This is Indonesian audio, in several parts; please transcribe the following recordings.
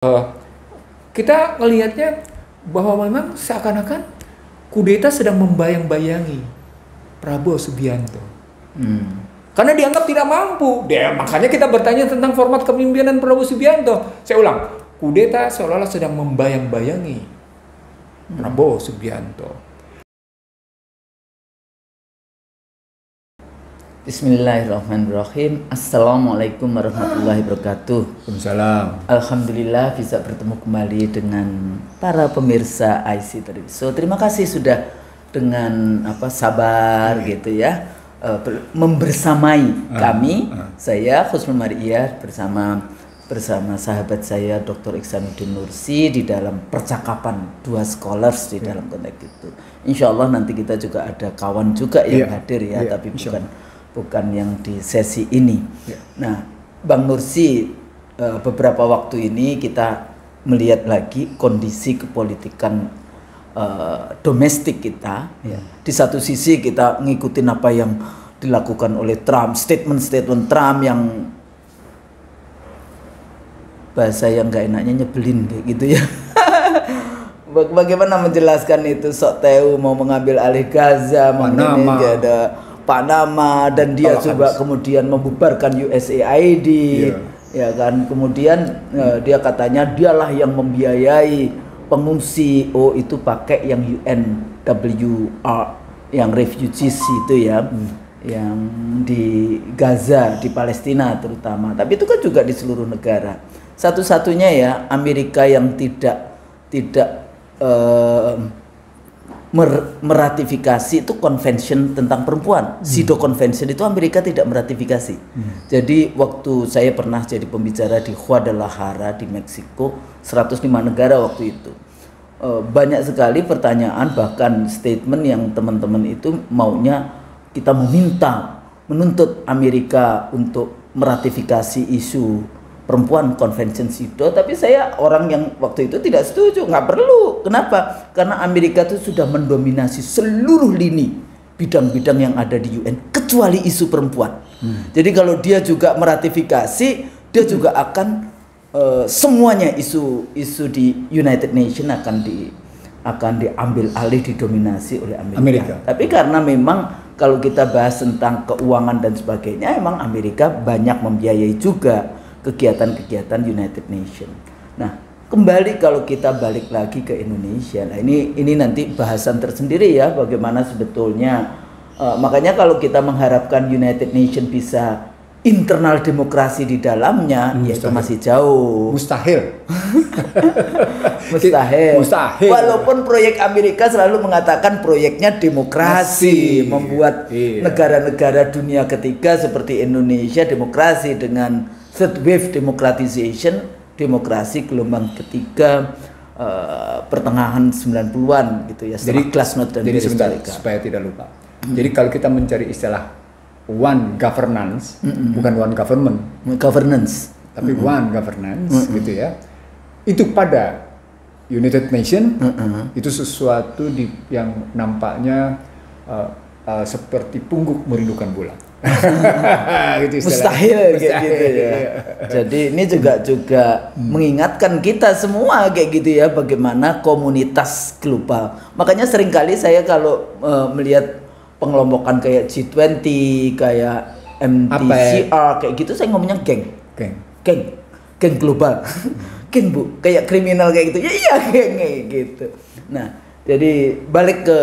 Eh, kita melihatnya bahwa memang seakan-akan kudeta sedang membayang-bayangi Prabowo Subianto. Karena dianggap tidak mampu. Makanya kita bertanya tentang format kepemimpinan Prabowo Subianto. Saya ulang, kudeta seolah-olah sedang membayang-bayangi Prabowo Subianto. Bismillahirrahmanirrahim. Assalamualaikum warahmatullahi wabarakatuh. Waalaikumsalam. Alhamdulillah bisa bertemu kembali dengan para pemirsa IC Television. Terima kasih sudah dengan sabar gitu ya, membersamai kami. Saya Husnul Mariyah bersama sahabat saya Dr. Ihsanuddin Nursi di dalam percakapan dua scholars di dalam konteks itu. Insya Allah nanti kita juga ada kawan juga yang hadir ya, tapi bukan yang di sesi ini. Nah, Bang Nursi, beberapa waktu ini kita melihat lagi kondisi kepolitikan domestik kita. Di satu sisi kita ngikutin apa yang dilakukan oleh Trump, statement Trump yang bahasa yang nggak enaknya nyebelin kayak gitu ya. Bagaimana menjelaskan itu? Sok tahu mau mengambil alih Gaza, Panama. Ada Panama, dan dia coba kemudian membubarkan USAID, ya kan. Kemudian dia katanya dialah yang membiayai pengungsi. Oh, itu pakai yang UNWR, yang refugees itu ya, yang di Gaza, di Palestina terutama. Tapi itu kan juga di seluruh negara. Satu-satunya ya Amerika yang tidak meratifikasi itu convention tentang perempuan. CEDAW Convention itu Amerika tidak meratifikasi. Jadi waktu saya pernah jadi pembicara di Guadalajara di Meksiko, 105 negara waktu itu. Banyak sekali pertanyaan, bahkan statement yang teman-teman itu maunya kita menuntut Amerika untuk meratifikasi isu perempuan konvensi CEDAW, tapi saya orang yang waktu itu tidak setuju, nggak perlu. Kenapa? Karena Amerika itu sudah mendominasi seluruh lini bidang-bidang yang ada di UN kecuali isu perempuan. Jadi kalau dia juga meratifikasi, dia juga akan semuanya isu di United Nations akan diambil alih, didominasi oleh Amerika. Tapi karena memang kalau kita bahas tentang keuangan dan sebagainya, emang Amerika banyak membiayai juga kegiatan-kegiatan United Nations. Nah, kembali kalau kita balik lagi ke Indonesia, nah ini nanti bahasan tersendiri ya, bagaimana sebetulnya makanya kalau kita mengharapkan United Nations bisa internal demokrasi di dalamnya, ya itu masih jauh. Mustahil. Mustahil. Walaupun proyek Amerika selalu mengatakan proyeknya demokrasi, membuat negara-negara dunia ketiga seperti Indonesia demokrasi dengan third wave democratization, demokrasi gelombang ketiga pertengahan 90-an gitu ya. Jadi Glasnost dan sebentar supaya tidak lupa. Jadi kalau kita mencari istilah one governance, bukan one governance, tapi one governance gitu ya. Itu pada United Nation itu sesuatu yang nampaknya seperti pungguk merindukan bulan. Mustahil kayak gitu ya. Jadi ini juga mengingatkan kita semua kayak gitu ya, bagaimana komunitas global. Makanya seringkali saya kalau melihat pengelompokan kayak G20, kayak MTCR kayak gitu, saya ngomongnya geng global. Geng Bu, kayak kriminal kayak gitu. Ya iya geng kayak gitu. Nah, jadi balik ke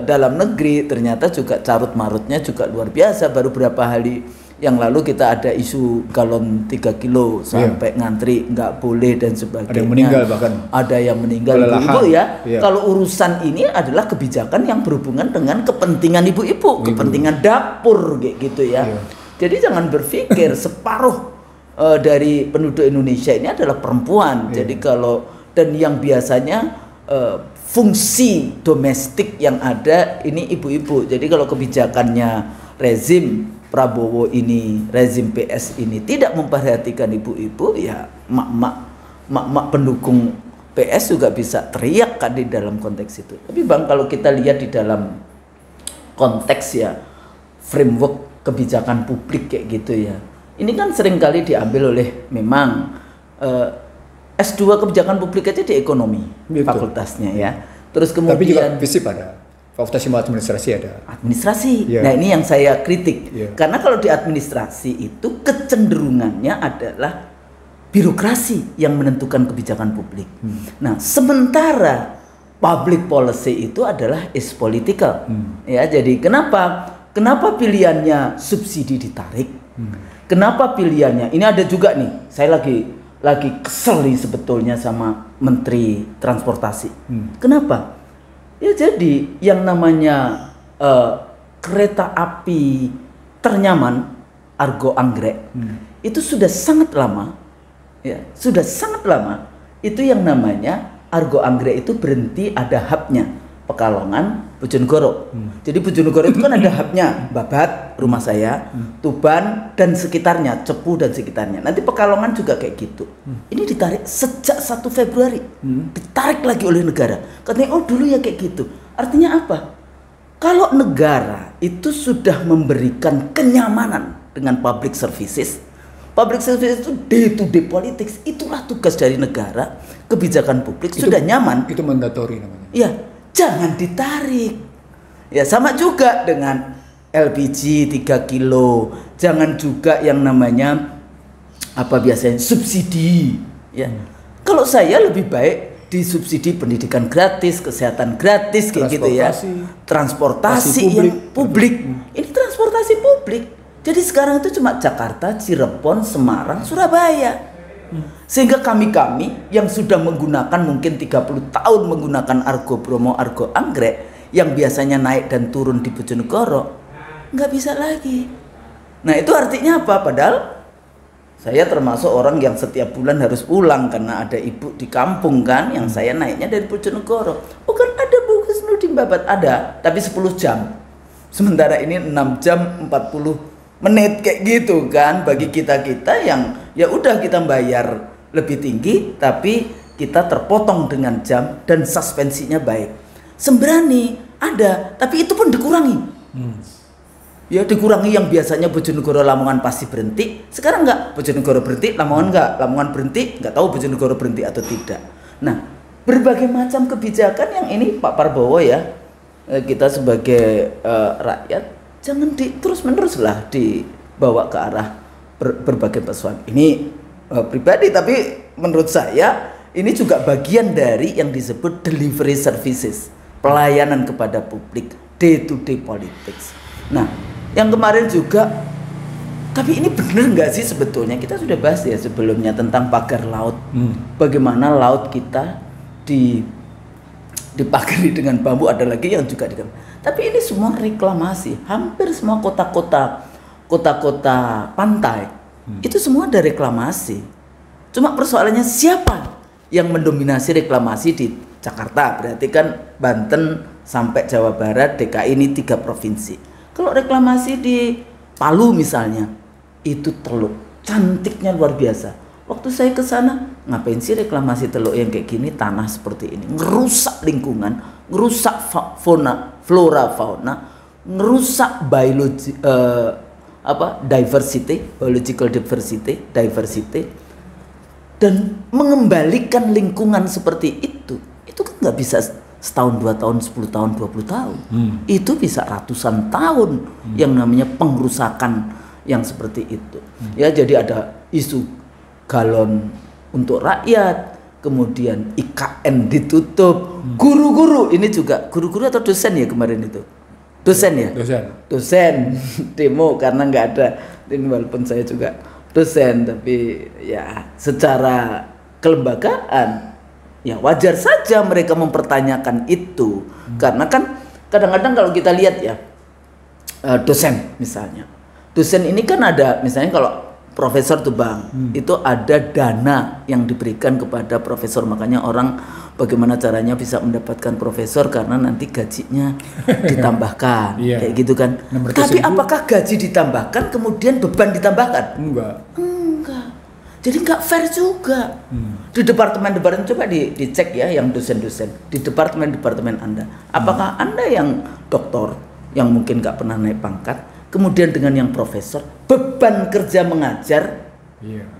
dalam negeri, ternyata juga carut marutnya juga luar biasa. Baru berapa hari yang lalu kita ada isu galon 3 kilo sampai ngantri nggak boleh dan sebagainya. Ada yang meninggal bahkan. Ada yang meninggal ibu-ibu ya. Kalau urusan ini adalah kebijakan yang berhubungan dengan kepentingan ibu-ibu, kepentingan dapur kayak gitu ya. Jadi jangan berpikir separuh dari penduduk Indonesia ini adalah perempuan. Jadi kalau, dan yang biasanya fungsi domestik yang ada ini ibu-ibu. Jadi kalau kebijakannya rezim Prabowo ini, rezim PS ini tidak memperhatikan ibu-ibu, ya mak pendukung PS juga bisa teriak kan di dalam konteks itu. Tapi Bang, kalau kita lihat di dalam konteks ya framework kebijakan publik kayak gitu ya, ini kan seringkali diambil oleh memang S2 kebijakan publik aja di ekonomi fakultasnya ya. Terus kemudian tapi juga FISIP ada, Fakultas Ilmu Administrasi ada. Administrasi. Nah, ini yang saya kritik. Karena kalau di administrasi itu kecenderungannya adalah birokrasi yang menentukan kebijakan publik. Nah, sementara public policy itu adalah is political. Ya, jadi kenapa pilihannya subsidi ditarik? Kenapa pilihannya? Ini ada juga nih. Saya lagi kesel nih sebetulnya sama Menteri Transportasi. Kenapa? Ya jadi yang namanya kereta api ternyaman Argo Anggrek itu sudah sangat lama, ya sudah sangat lama. Itu yang namanya Argo Anggrek itu berhenti ada hubnya Pekalongan, Bojonegoro. Jadi Bojonegoro itu kan ada hubnya Babat, rumah saya, Tuban dan sekitarnya, Cepu dan sekitarnya. Nanti Pekalongan juga kayak gitu. Ini ditarik sejak 1 Februari. Ditarik lagi oleh negara. Katanya oh dulu ya kayak gitu. Artinya apa? Kalau negara itu sudah memberikan kenyamanan dengan public services, public services itu day to day politics, itulah tugas dari negara. Kebijakan publik itu, sudah nyaman. Itu mandatori namanya. Iya. Jangan ditarik. Ya sama juga dengan LPG 3 kilo. Jangan juga yang namanya apa biasanya subsidi. Ya. Kalau saya lebih baik disubsidi pendidikan gratis, kesehatan gratis kayak gitu ya. Transportasi yang publik. Ini transportasi publik. Jadi sekarang itu cuma Jakarta, Cirebon, Semarang, Surabaya. Sehingga kami yang sudah menggunakan mungkin 30 tahun menggunakan Argo Bromo, Argo Anggrek yang biasanya naik dan turun di Bojonegoro nggak bisa lagi. Nah itu artinya apa? Padahal saya termasuk orang yang setiap bulan harus pulang karena ada ibu di kampung kan, yang saya naiknya dari Bojonegoro. Oh kan ada Bukis Nudi Babat ada, tapi 10 jam. Sementara ini 6 jam 40 menit kayak gitu kan, bagi kita yang ya udah kita bayar lebih tinggi tapi kita terpotong dengan jam dan suspensinya baik. Sembrani ada tapi itu pun dikurangi. Ya dikurangi, yang biasanya Bojonegoro Lamongan pasti berhenti, sekarang enggak, Bojonegoro berhenti, Lamongan enggak, Lamongan berhenti, enggak tahu Bojonegoro berhenti atau tidak. Nah, berbagai macam kebijakan yang ini Pak Prabowo ya, kita sebagai rakyat jangan terus-menerus lah dibawa ke arah berbagai persoalan. Ini pribadi, tapi menurut saya ini juga bagian dari yang disebut delivery services, pelayanan kepada publik, day to day politics. Nah, yang kemarin juga, tapi ini benar nggak sih sebetulnya? Kita sudah bahas ya sebelumnya tentang pagar laut. Bagaimana laut kita dipagari dengan bambu, ada lagi yang juga tapi ini semua reklamasi. Hampir semua kota-kota pantai itu semua ada reklamasi. Cuma persoalannya siapa yang mendominasi reklamasi di Jakarta? Berarti kan Banten sampai Jawa Barat, DKI ini 3 provinsi. Kalau reklamasi di Palu misalnya, itu Teluk, cantiknya luar biasa. Waktu saya ke sana, ngapain sih reklamasi Teluk yang kayak gini, tanah seperti ini, ngerusak lingkungan, ngerusak flora fauna, ngerusak biological diversity, dan mengembalikan lingkungan seperti itu kan nggak bisa setahun, 2 tahun, 10 tahun, 20 tahun. Itu bisa ratusan tahun yang namanya pengrusakan yang seperti itu. Ya, jadi ada isu galon untuk rakyat, kemudian IKN ditutup, guru-guru ini juga, guru-guru atau dosen ya kemarin itu? Dosen ya? Dosen demo karena nggak ada, ini walaupun saya juga dosen, tapi ya secara kelembagaan ya wajar saja mereka mempertanyakan itu. Karena kan kadang-kadang kalau kita lihat ya, dosen misalnya, dosen ini kan ada, misalnya kalau profesor tuh Bang, itu ada dana yang diberikan kepada profesor, makanya orang bagaimana caranya bisa mendapatkan profesor karena nanti gajinya ditambahkan, kayak gitu kan. Tapi apakah gaji ditambahkan kemudian beban ditambahkan? Enggak. Jadi nggak fair juga. Di departemen-departemen coba dicek ya, yang dosen-dosen di departemen-departemen Anda, apakah Anda yang doktor yang mungkin nggak pernah naik pangkat, kemudian dengan yang profesor, beban kerja mengajar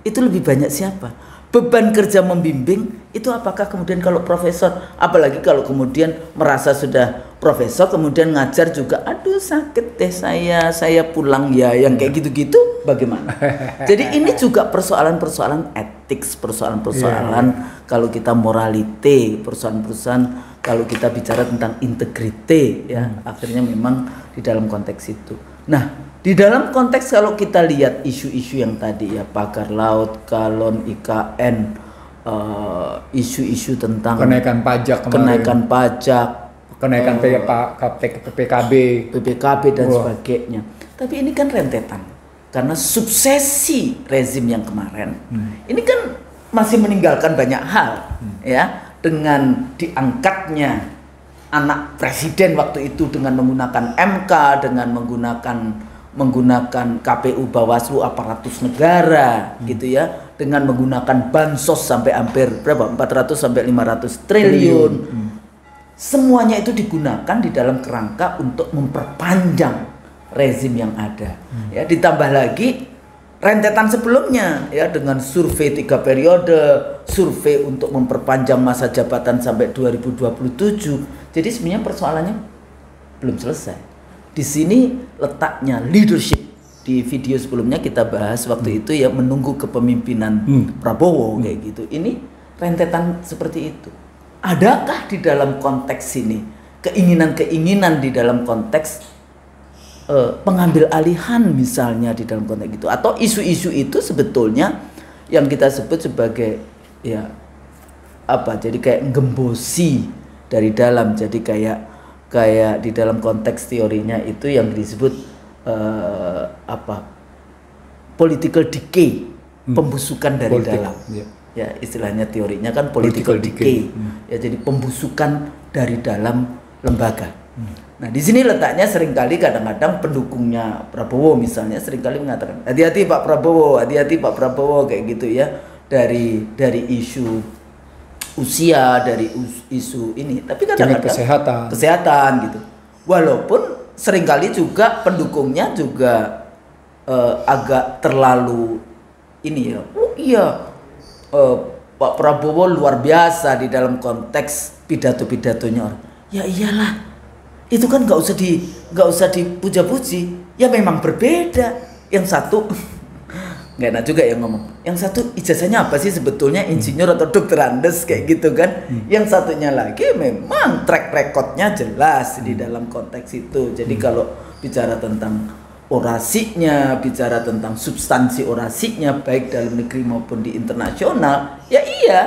itu lebih banyak siapa? beban kerja membimbing itu apakah kemudian kalau profesor, apalagi kalau kemudian merasa sudah profesor kemudian ngajar juga, aduh sakit deh saya pulang ya, yang kayak gitu-gitu bagaimana? Jadi ini juga persoalan-persoalan etik, persoalan-persoalan kalau kita moralite, persoalan-persoalan kalau kita bicara tentang integrite ya, akhirnya memang di dalam konteks itu. Nah, di dalam konteks kalau kita lihat isu-isu yang tadi ya, pagar laut, galon, IKN, isu-isu tentang kenaikan pajak kemarin, kenaikan PPKB dan sebagainya. Tapi ini kan rentetan karena suksesi rezim yang kemarin. Ini kan masih meninggalkan banyak hal ya, dengan diangkatnya anak presiden waktu itu dengan menggunakan MK, dengan menggunakan KPU, Bawaslu, aparatus negara gitu ya, dengan menggunakan bansos sampai hampir berapa 400 sampai 500 triliun. Semuanya itu digunakan di dalam kerangka untuk memperpanjang rezim yang ada. Ya, ditambah lagi rentetan sebelumnya ya, dengan survei 3 periode, survei untuk memperpanjang masa jabatan sampai 2027. Jadi sebenarnya persoalannya belum selesai. Di sini letaknya leadership. Di video sebelumnya kita bahas waktu itu ya, menunggu kepemimpinan Prabowo kayak gitu. Ini rentetan seperti itu. Adakah di dalam konteks ini keinginan-keinginan di dalam konteks pengambil alihan misalnya di dalam konteks itu, atau isu-isu itu sebetulnya yang kita sebut sebagai ya apa, jadi kayak gembosi dari dalam, jadi kayak di dalam konteks teorinya itu yang disebut political decay, pembusukan dari dalam. Ya, istilahnya teorinya kan political decay. Ya, jadi pembusukan dari dalam lembaga. Nah, di sini letaknya seringkali kadang-kadang pendukungnya Prabowo misalnya seringkali mengatakan hati-hati Pak Prabowo, hati-hati Pak Prabowo kayak gitu ya, dari isu usia, dari isu ini, tapi kadang-kadang kesehatan gitu. Walaupun seringkali juga pendukungnya juga agak terlalu ini ya. Oh iya, Pak Prabowo luar biasa di dalam konteks pidato-pidatonya. Ya iyalah, itu kan nggak usah dipuja-puji. Ya memang berbeda. Yang satu nggak enak juga ya ngomong. Yang satu ijazahnya apa sih sebetulnya, insinyur atau dokter Andes kayak gitu kan. Yang satunya lagi memang track recordnya jelas di dalam konteks itu. Jadi kalau bicara tentang orasinya, bicara tentang substansi orasinya baik dalam negeri maupun di internasional, ya iya,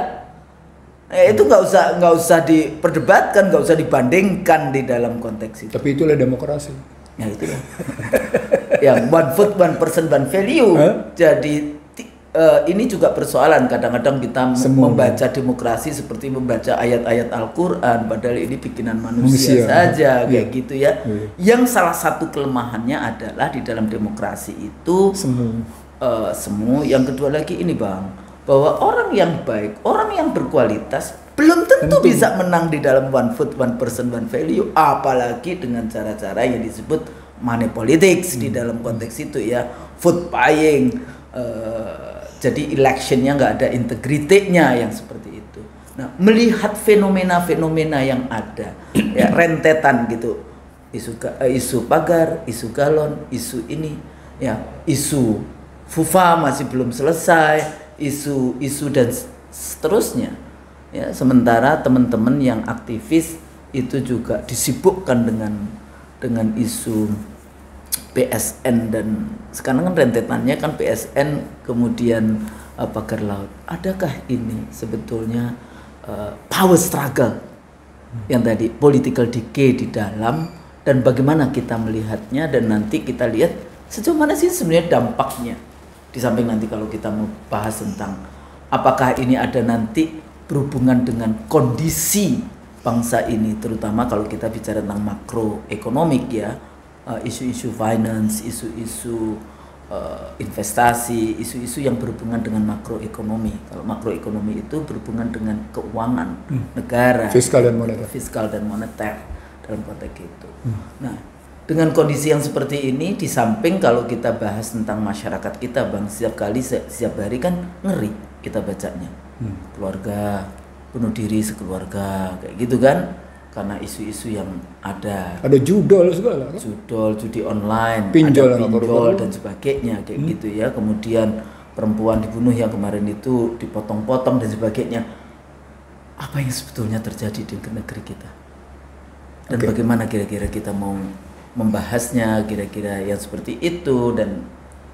itu nggak usah diperdebatkan, nggak usah dibandingkan di dalam konteks itu. Tapi itulah demokrasi. Ya itulah. Yang one vote one person one value. Jadi ini juga persoalan, kadang-kadang kita membaca demokrasi seperti membaca ayat-ayat Al-Quran, padahal ini bikinan manusia saja kayak gitu ya. Yang salah satu kelemahannya adalah di dalam demokrasi itu semu. Yang kedua lagi ini Bang, bahwa orang yang baik, orang yang berkualitas belum tentu bisa menang di dalam one vote one person one value, apalagi dengan cara-cara yang disebut money politics di dalam konteks itu ya, vote buying. Jadi electionnya nggak ada integritasnya yang seperti itu. Nah, melihat fenomena-fenomena yang ada, ya rentetan gitu, isu pagar, isu galon, isu ini, ya isu FUFA masih belum selesai, isu dan seterusnya. Ya, sementara teman-teman yang aktivis itu juga disibukkan dengan isu PSN, dan sekarang kan rentetannya kan PSN kemudian pagar laut. Adakah ini sebetulnya power struggle yang tadi political decay di dalam, dan bagaimana kita melihatnya, dan nanti kita lihat sejauh mana sih sebenarnya dampaknya, di samping nanti kalau kita mau bahas tentang apakah ini ada nanti berhubungan dengan kondisi bangsa ini, terutama kalau kita bicara tentang makroekonomik ya. Isu-isu finance, isu-isu investasi, isu-isu yang berhubungan dengan makroekonomi. Kalau makroekonomi itu berhubungan dengan keuangan negara, fiskal dan moneter dalam konteks itu. Nah, dengan kondisi yang seperti ini, di samping kalau kita bahas tentang masyarakat kita Bang, setiap hari kan ngeri. kita bacanya. Keluarga bunuh diri sekeluarga kayak gitu kan, karena isu-isu yang ada judol segala kan? Judol, judi online, pinjol, ada pinjol dan sebagainya kayak gitu ya. Kemudian perempuan dibunuh yang kemarin itu dipotong-potong dan sebagainya. Apa yang sebetulnya terjadi di negeri kita dan bagaimana kira-kira kita mau membahasnya kira-kira yang seperti itu, dan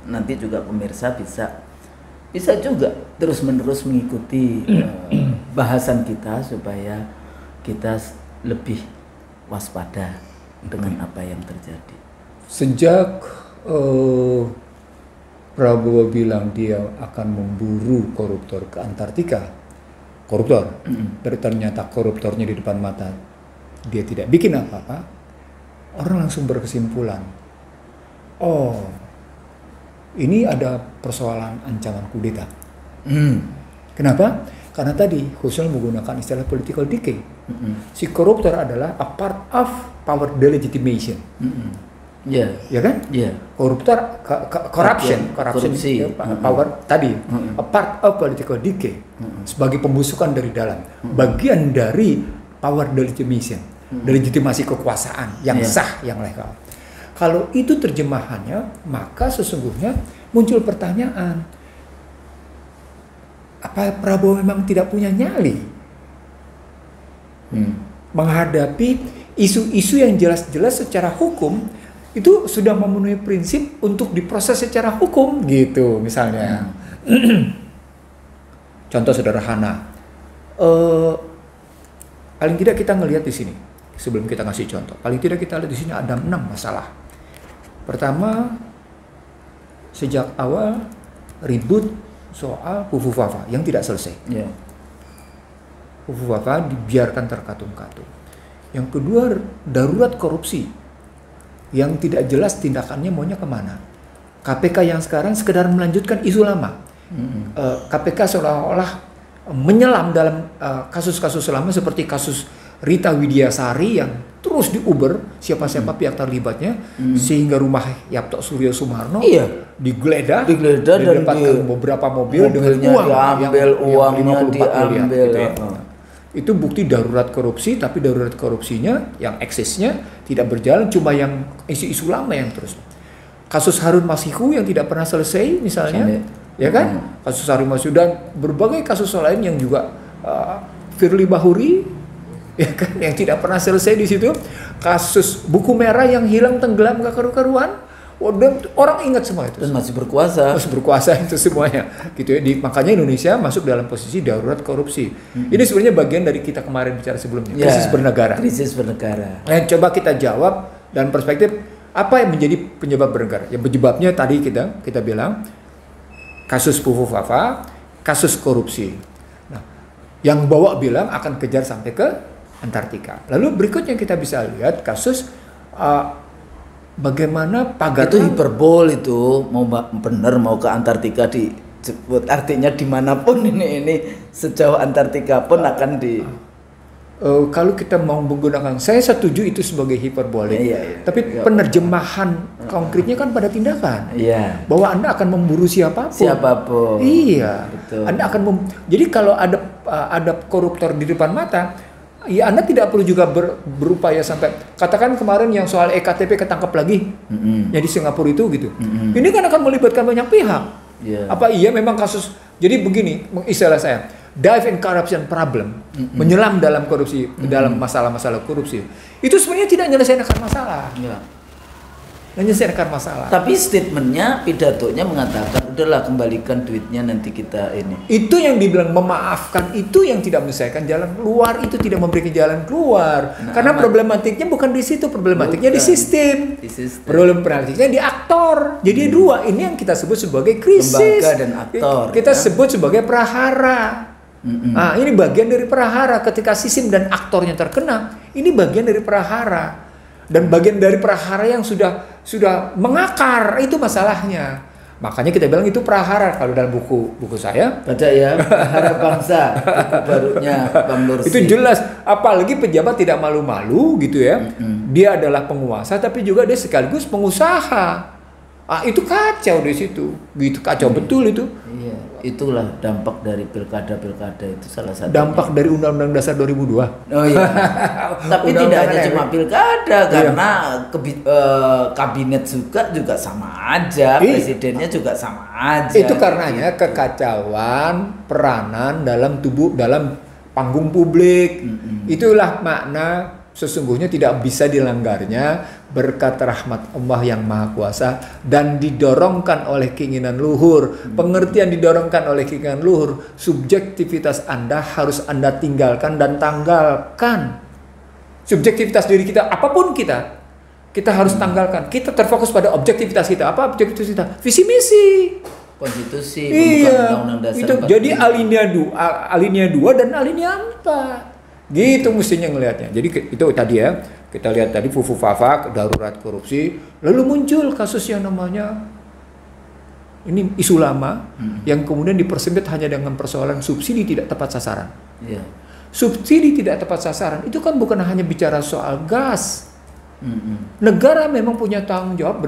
nanti juga pemirsa bisa juga terus-menerus mengikuti bahasan kita supaya kita lebih waspada dengan apa yang terjadi. Sejak Prabowo bilang dia akan memburu koruptor ke Antartika, dan ternyata koruptornya di depan mata, dia tidak bikin apa-apa, orang langsung berkesimpulan, oh ini ada persoalan ancaman kudeta. Kenapa? Karena tadi Husnul menggunakan istilah political decay. Si koruptor adalah a part of power delegitimation. Ya kan? Koruptor, korupsi, power tadi, a part of political decay, sebagai pembusukan dari dalam, bagian dari power delegitimation, delegitimasi kekuasaan yang sah, yang legal. Kalau itu terjemahannya, maka sesungguhnya muncul pertanyaan, apa Prabowo memang tidak punya nyali menghadapi isu-isu yang jelas-jelas secara hukum itu sudah memenuhi prinsip untuk diproses secara hukum gitu misalnya. Contoh sederhana, paling tidak kita ngelihat di sini sebelum kita ngasih contoh, paling tidak kita lihat di sini ada 6 masalah. Pertama, sejak awal ribut soal Fufufafa yang tidak selesai. Fufufafa dibiarkan terkatung-katung. Yang kedua, darurat korupsi yang tidak jelas tindakannya maunya kemana. KPK yang sekarang sekedar melanjutkan isu lama. KPK seolah-olah menyelam dalam kasus-kasus lama seperti kasus Rita Widiasari yang terus diuber siapa-siapa pihak terlibatnya, sehingga rumah Yapto Suryo Sumarno digeledah dan didapatkan beberapa mobil dengan uang uangnya diambil. Gitu ya. Itu bukti darurat korupsi, tapi darurat korupsinya yang eksesnya tidak berjalan, cuma yang isu-isu lama yang terus. Kasus Harun Masihu yang tidak pernah selesai misalnya, ya kan? Kasus Harun Masihu dan berbagai kasus lain yang juga Firly Bahuri, ya kan, yang tidak pernah selesai di situ. Kasus buku merah yang hilang tenggelam gak karu-karuan. Orang ingat semua itu. Dan masih berkuasa itu semuanya. Gitu ya. Makanya Indonesia masuk dalam posisi darurat korupsi. Ini sebenarnya bagian dari kita kemarin bicara sebelumnya, krisis bernegara. Nah, coba kita jawab dan perspektif apa yang menjadi penyebab bernegara. Yang penyebabnya tadi kita bilang kasus Fufufafa, kasus korupsi. Nah, yang bawa bilang akan kejar sampai ke Antartika. Lalu berikutnya kita bisa lihat kasus bagaimana pagar itu hiperbol itu mau benar mau ke Antartika disebut, artinya dimanapun ini sejauh Antartika pun akan di kalau kita mau menggunakan, saya setuju itu sebagai hiperbolik, tapi penerjemahan konkretnya kan pada tindakan, bahwa Anda akan memburu siapapun. Betul. Anda akan jadi kalau ada koruptor di depan mata, ya Anda tidak perlu juga berupaya sampai katakan kemarin yang soal EKTP ketangkap lagi ya di Singapura itu gitu. Ini kan akan melibatkan banyak pihak. Apa iya memang kasus, jadi begini istilah saya, dive in corruption problem, menyelam dalam korupsi, dalam masalah-masalah korupsi, itu sebenarnya tidak menyelesaikan masalah. Menyelesaikan masalah. Tapi statementnya, pidatonya mengatakan udahlah kembalikan duitnya nanti kita ini. Itu yang dibilang memaafkan, itu yang tidak menyelesaikan jalan keluar, itu tidak memberikan jalan keluar. Karena problematiknya bukan di situ, problematiknya di sistem. Problematiknya di aktor. Jadi dua, ini yang kita sebut sebagai krisis. Lembaga dan aktor. Kita sebut sebagai prahara. Nah, ini bagian dari prahara. Ketika sistem dan aktornya terkena, ini bagian dari prahara. Dan bagian dari prahara yang sudah mengakar, itu masalahnya. Makanya kita bilang itu prahara. Kalau dalam buku saya baca ya, Prahara Bangsa, buku barunya Bang Nursi. Itu jelas, apalagi pejabat tidak malu-malu gitu ya. Dia adalah penguasa tapi juga dia sekaligus pengusaha. Itu kacau di situ. Gitu kacau betul itu. Iya, itulah dampak dari pilkada itu salah satu. Dampak dari Undang-Undang Dasar 2002. Oh iya. Tapi tidak hanya cuma pilkada, karena kabinet juga sama aja, presidennya juga sama aja. Itu karenanya kekacauan peranan dalam panggung publik. Itulah makna sesungguhnya tidak bisa dilanggarnya berkat rahmat Allah yang Maha Kuasa dan didorongkan oleh keinginan luhur. Pengertian didorongkan oleh keinginan luhur, subjektivitas Anda harus Anda tinggalkan dan tanggalkan. Subjektivitas diri kita, apapun kita harus tanggalkan. Kita terfokus pada objektivitas kita. Apa objektivitas kita? Visi misi. Konstitusi, Undang-Undang Dasar. Itu jadi alinea 2 dan alinea 4. Gitu mestinya ngelihatnya. Jadi itu tadi ya, kita lihat tadi Fufu Fafak, darurat korupsi, lalu muncul kasus yang namanya ini isu lama yang kemudian dipersempit hanya dengan persoalan subsidi tidak tepat sasaran. Yeah. Subsidi tidak tepat sasaran itu kan bukan hanya bicara soal gas. Negara memang punya tanggung jawab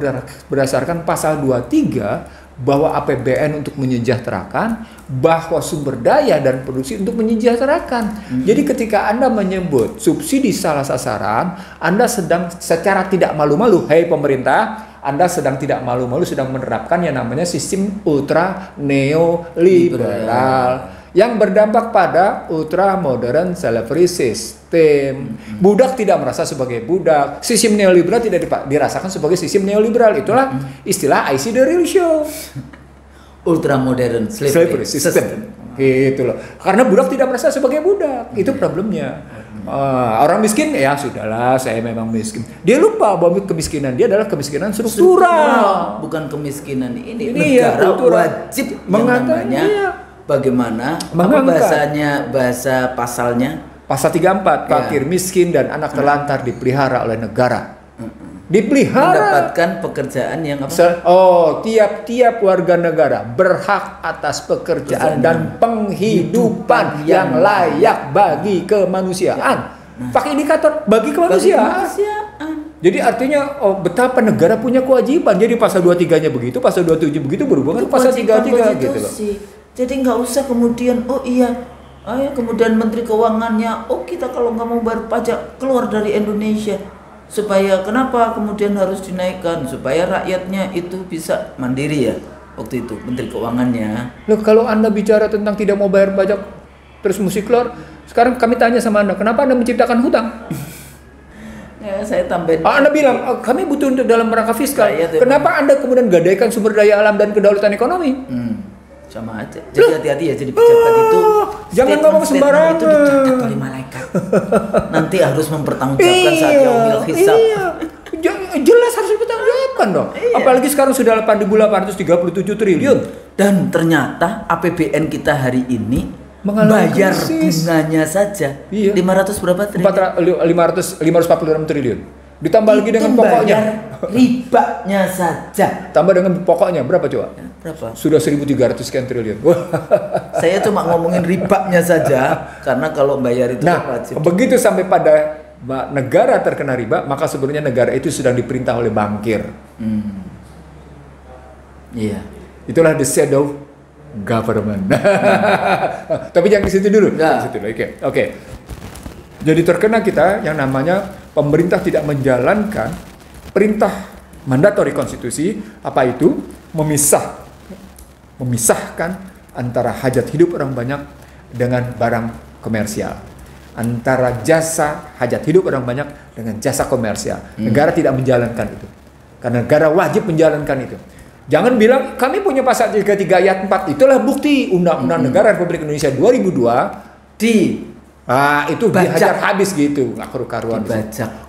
berdasarkan pasal 23 bahwa APBN untuk menyejahterakan, bahwa sumber daya dan produksi untuk menyejahterakan. Jadi ketika Anda menyebut subsidi salah sasaran, Anda sedang secara tidak malu-malu, hei pemerintah, Anda sedang tidak malu-malu sedang menerapkan yang namanya sistem ultra neoliberal yang berdampak pada ultra modern slavery system. Budak tidak merasa sebagai budak. Sistem neoliberal tidak dirasakan sebagai sistem neoliberal. Itulah istilah I see the real show. Ultra modern slavery system. Gitu loh. Karena budak tidak merasa sebagai budak. Itu problemnya. Orang miskin ya sudahlah, saya memang miskin. Dia lupa bahwa kemiskinan dia adalah kemiskinan struktural. Bukan kemiskinan ini negara wajib namanya. Bagaimana bahasa pasalnya? Pasal 34, fakir, miskin dan anak terlantar dipelihara oleh negara. Dipelihara. Mendapatkan pekerjaan yang apa? Tiap-tiap warga negara berhak atas pekerjaan dan penghidupan yang layak bagi kemanusiaan. Pakai indikator bagi kemanusiaan. Jadi artinya betapa negara punya kewajiban. Jadi pasal 23-nya begitu, pasal 27 begitu berhubungan pasal 33 gitu loh. Jadi nggak usah kemudian kemudian Menteri Keuangannya kita kalau nggak mau bayar pajak keluar dari Indonesia. Supaya kenapa kemudian harus dinaikkan? Supaya rakyatnya itu bisa mandiri ya. Waktu itu Menteri Keuangannya. Loh, kalau Anda bicara tentang tidak mau bayar pajak terus mesti keluar, sekarang kami tanya sama Anda, kenapa Anda menciptakan hutang? Ya, saya tambahin. Anda bilang kami butuh untuk dalam rangka fiskal. Kenapa Anda kemudian gadaikan sumber daya alam dan kedaulatan ekonomi? Sama aja. Jadi hati-hati ya jadi pejabat itu. Jangan ngomong sembarangan. Itu dicatat oleh malaikat. Nanti harus mempertanggungjawabkan saat yaumil hisab. Jelas harus dipertanggungjawabkan dong. Apalagi sekarang sudah 8.837 triliun. Dan ternyata APBN kita hari ini bayar bunganya saja 500 berapa triliun? 546 triliun. Ditambah lagi dengan pokoknya. Ribanya saja. Tambah dengan pokoknya berapa coba? Berapa? Sudah 1.300 sekian triliun. Saya cuma ngomongin ribanya saja karena kalau bayar itu wajib. Begitu sampai pada negara terkena riba, maka sebenarnya negara itu sedang diperintah oleh bankir. Iya. Itulah the shadow government. Tapi jangan di situ dulu. Oke. Jadi terkena kita yang namanya pemerintah tidak menjalankan perintah mandatori konstitusi, apa itu? Memisahkan antara hajat hidup orang banyak dengan barang komersial. Antara jasa hajat hidup orang banyak dengan jasa komersial. Negara tidak menjalankan itu. Karena negara wajib menjalankan itu. Jangan bilang kami punya pasal 33 ayat 4. Itulah bukti Undang-Undang Negara Republik Indonesia 2002 itu dihajar habis gitu, nggak karu-karuan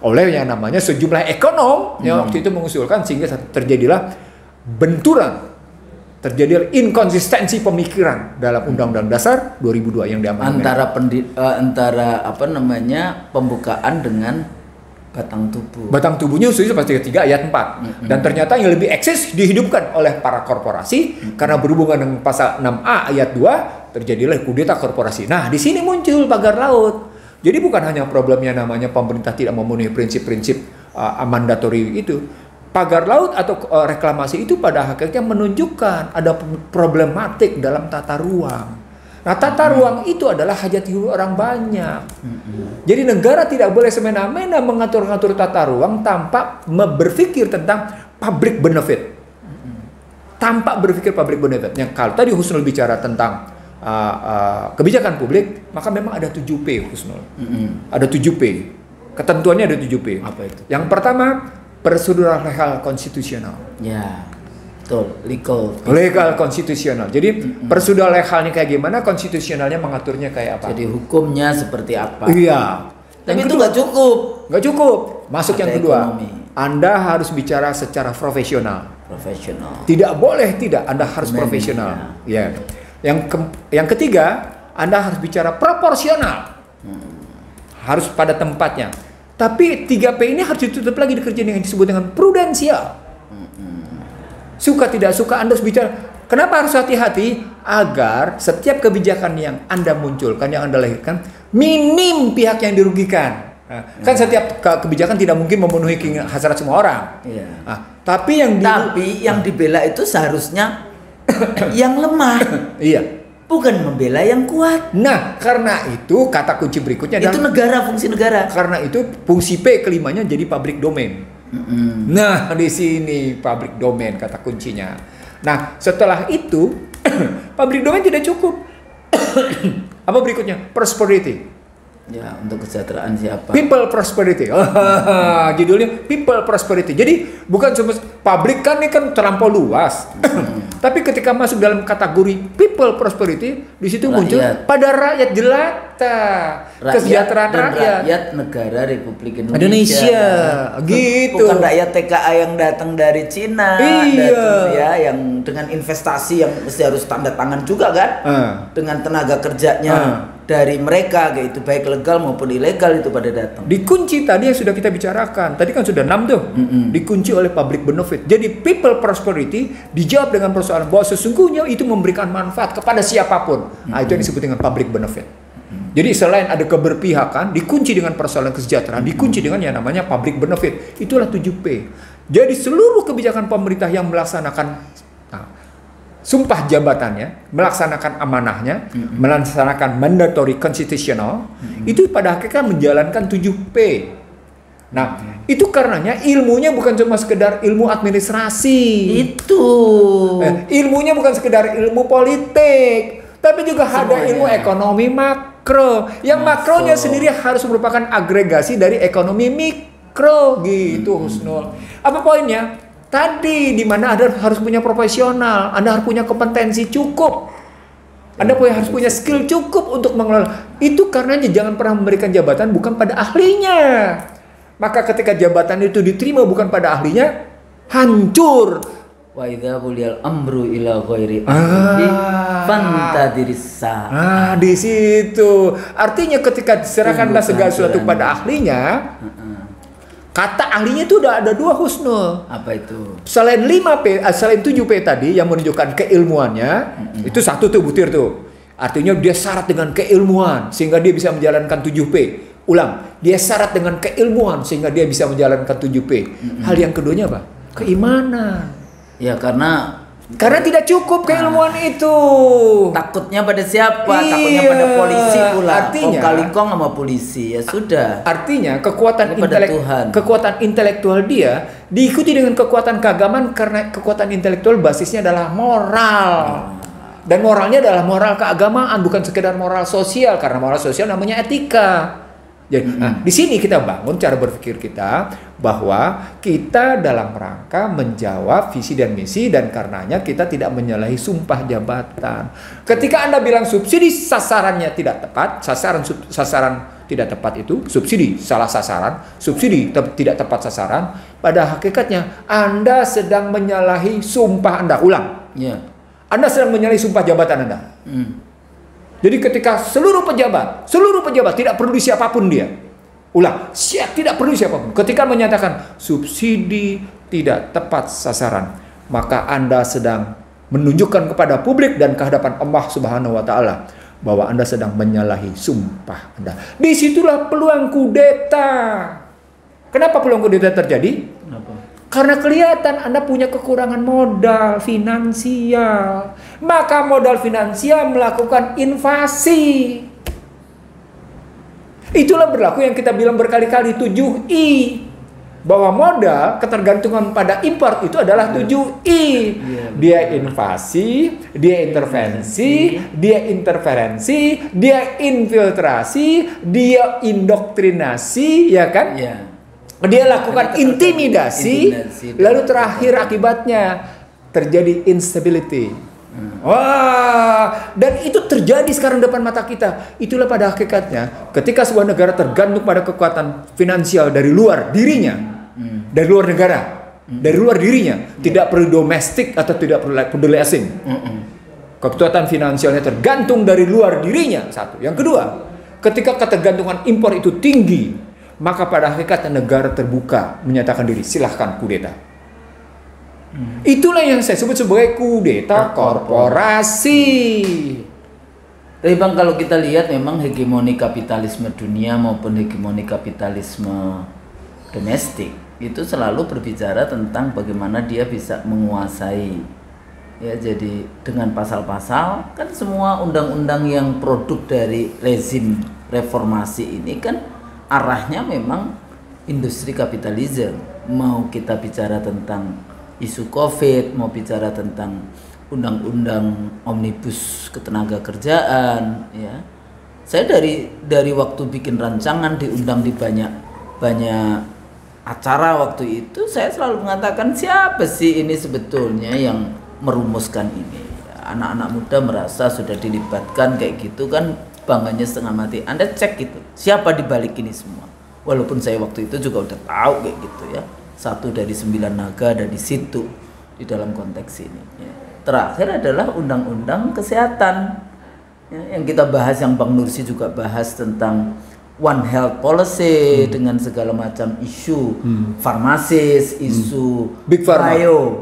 oleh yang namanya sejumlah ekonom yang waktu itu mengusulkan, sehingga terjadilah benturan, terjadilah inkonsistensi pemikiran dalam Undang-Undang Dasar 2002 yang diamandemen antara pembukaan dengan batang tubuh. Batang tubuhnya pasal 33 ayat 4. Dan ternyata yang lebih eksis dihidupkan oleh para korporasi karena berhubungan dengan pasal 6A ayat 2 terjadilah kudeta korporasi. Nah, di sini muncul pagar laut. Jadi bukan hanya problemnya namanya pemerintah tidak memenuhi prinsip-prinsip mandatori itu. pagar laut atau reklamasi itu pada hakikatnya menunjukkan ada problematik dalam tata ruang. Nah, tata ruang itu adalah hajat hidup orang banyak. Jadi negara tidak boleh semena-mena mengatur-ngatur tata ruang tanpa berpikir tentang public benefit. Tanpa berpikir public benefit. Yang kalau tadi Husnul bicara tentang kebijakan publik, maka memang ada 7P, Husnul. Ada 7P. Ketentuannya ada 7P. Apa itu? Yang pertama, prosedural legal konstitusional. Ya, betul. Legal konstitusional. Jadi prosedural legalnya kayak gimana, konstitusionalnya mengaturnya kayak apa. Jadi hukumnya seperti apa. Iya. Tapi itu nggak cukup. Nggak cukup. Masuk yang kedua. Ekonomi. Anda harus bicara secara profesional. Profesional. Tidak boleh tidak. Anda harus profesional. Ya. Yang ketiga, Anda harus bicara proporsional. Harus pada tempatnya. Tapi 3P ini harus ditutup lagi dikerjain dengan disebut dengan prudensial. Suka tidak suka Anda harus bicara. Kenapa harus hati-hati? Agar setiap kebijakan yang Anda munculkan, yang Anda lahirkan, minim pihak yang dirugikan. Kan setiap kebijakan tidak mungkin memenuhi hasrat semua orang. Tapi yang dibela itu seharusnya yang lemah. Iya. Bukan membela yang kuat. Nah, karena itu kata kunci berikutnya adalah itu negara, fungsi negara. Karena itu fungsi P kelimanya jadi public domain. Nah, di sini public domain kata kuncinya. Nah, setelah itu public domain tidak cukup. Apa berikutnya? Prosperity. Ya, untuk kesejahteraan siapa? People prosperity. Judulnya People prosperity. Jadi bukan cuma publik kan ini kan terlampau luas. Tapi ketika masuk dalam kategori people prosperity, di situ muncul pada rakyat jelata, kesejahteraan rakyat negara Republik Indonesia. Gitu. Bukan rakyat TKA yang datang dari Cina, datang ya yang dengan investasi yang mesti harus tanda tangan juga kan? Dengan tenaga kerjanya dari mereka, gitu, baik legal maupun ilegal itu pada datang. Dikunci tadi yang sudah kita bicarakan. Tadi kan sudah 6 tuh. Dikunci oleh public benefit. Jadi people prosperity dijawab dengan persoalan bahwa sesungguhnya itu memberikan manfaat kepada siapapun. Nah, itu yang disebut dengan public benefit. Jadi selain ada keberpihakan, dikunci dengan persoalan kesejahteraan, dikunci dengan yang namanya public benefit. Itulah 7P. Jadi seluruh kebijakan pemerintah yang melaksanakan sumpah jabatannya, melaksanakan amanahnya, melaksanakan mandatory constitutional, itu pada akhirnya menjalankan 7P. Nah, itu karenanya ilmunya bukan cuma sekedar ilmu administrasi. Itu. Ilmunya bukan sekedar ilmu politik, tapi juga ada ilmu ekonomi makro. Yang makronya sendiri harus merupakan agregasi dari ekonomi mikro, gitu, Husnul. Apa poinnya? Tadi di mana Anda harus punya profesional, Anda harus punya kompetensi cukup, Anda harus punya skill cukup untuk mengelola. Itu karenanya jangan pernah memberikan jabatan bukan pada ahlinya. Maka ketika jabatan itu diterima bukan pada ahlinya, hancur. Wa idza buliyal amru ila ghairi ahli fantadirisa. Di situ. Artinya ketika diserahkanlah segala sesuatu pada ahlinya, kata ahlinya itu udah ada 2, Husnul. Apa itu? Selain 5P, selain 7P tadi yang menunjukkan keilmuannya, itu satu tuh butir tuh. Artinya dia syarat dengan keilmuan sehingga dia bisa menjalankan 7P. Ulang, dia syarat dengan keilmuan sehingga dia bisa menjalankan 7P. Hal yang keduanya apa? Keimanan. Ya karena tidak cukup keilmuan itu. Takutnya pada siapa? Takutnya pada polisi pula. Artinya kalingkong sama polisi, ya sudah. Artinya kekuatan intelektual dia diikuti dengan kekuatan keagamaan karena kekuatan intelektual basisnya adalah moral. Dan moralnya adalah moral keagamaan, bukan sekedar moral sosial, karena moral sosial namanya etika. Jadi, di sini kita bangun cara berpikir kita bahwa kita dalam rangka menjawab visi dan misi, dan karenanya kita tidak menyalahi sumpah jabatan. Ketika Anda bilang subsidi sasarannya tidak tepat, sasaran tidak tepat itu subsidi salah sasaran, subsidi tidak tepat sasaran, pada hakikatnya Anda sedang menyalahi sumpah Anda. Ulang. Anda sedang menyalahi sumpah jabatan Anda. Jadi ketika seluruh pejabat tidak peduli siapapun dia. Ulang, tidak peduli siapapun. Ketika menyatakan subsidi tidak tepat sasaran, maka Anda sedang menunjukkan kepada publik dan kehadapan Allah Subhanahu wa taala bahwa Anda sedang menyalahi sumpah Anda. Disitulah peluang kudeta. Kenapa peluang kudeta terjadi? Karena kelihatan Anda punya kekurangan modal finansial. Maka modal finansial melakukan invasi. Itulah berlaku yang kita bilang berkali-kali 7I. Bahwa modal ketergantungan pada impor itu adalah 7I. Dia invasi, dia intervensi, dia interferensi, dia infiltrasi, dia indoktrinasi, ya kan? Dia lakukan intimidasi, lalu terakhir akibatnya terjadi instability. Wah, dan itu terjadi sekarang depan mata kita. Itulah pada hakikatnya ketika sebuah negara tergantung pada kekuatan finansial dari luar dirinya, dari luar negara, dari luar dirinya, tidak perlu domestik atau tidak perlu peduli asing. Kekuatan finansialnya tergantung dari luar dirinya, satu. Yang kedua, ketika ketergantungan impor itu tinggi, maka pada hakikatnya negara terbuka menyatakan diri, silahkan kudeta. Itulah yang saya sebut sebagai kudeta korporasi. Tapi Bang, kalau kita lihat memang hegemoni kapitalisme dunia maupun hegemoni kapitalisme domestik itu selalu berbicara tentang bagaimana dia bisa menguasai. Ya, jadi dengan pasal-pasal kan semua undang-undang yang produk dari rezim reformasi ini kan arahnya memang industri kapitalisme. Mau kita bicara tentang isu COVID, mau bicara tentang undang-undang omnibus ketenaga kerjaan, ya. Saya dari waktu bikin rancangan diundang di banyak acara waktu itu, saya selalu mengatakan siapa sih ini sebetulnya yang merumuskan ini. Anak-anak muda merasa sudah dilibatkan kayak gitu kan, bangganya setengah mati. Anda cek gitu, siapa di balik ini semua. Walaupun saya waktu itu juga udah tahu kayak gitu ya. 1 dari 9 naga ada di situ di dalam konteks ini. Ya. Terakhir adalah undang-undang kesehatan ya, yang kita bahas, yang Bang Nursi juga bahas tentang One Health Policy dengan segala macam isu farmasis, isu Big Pharma,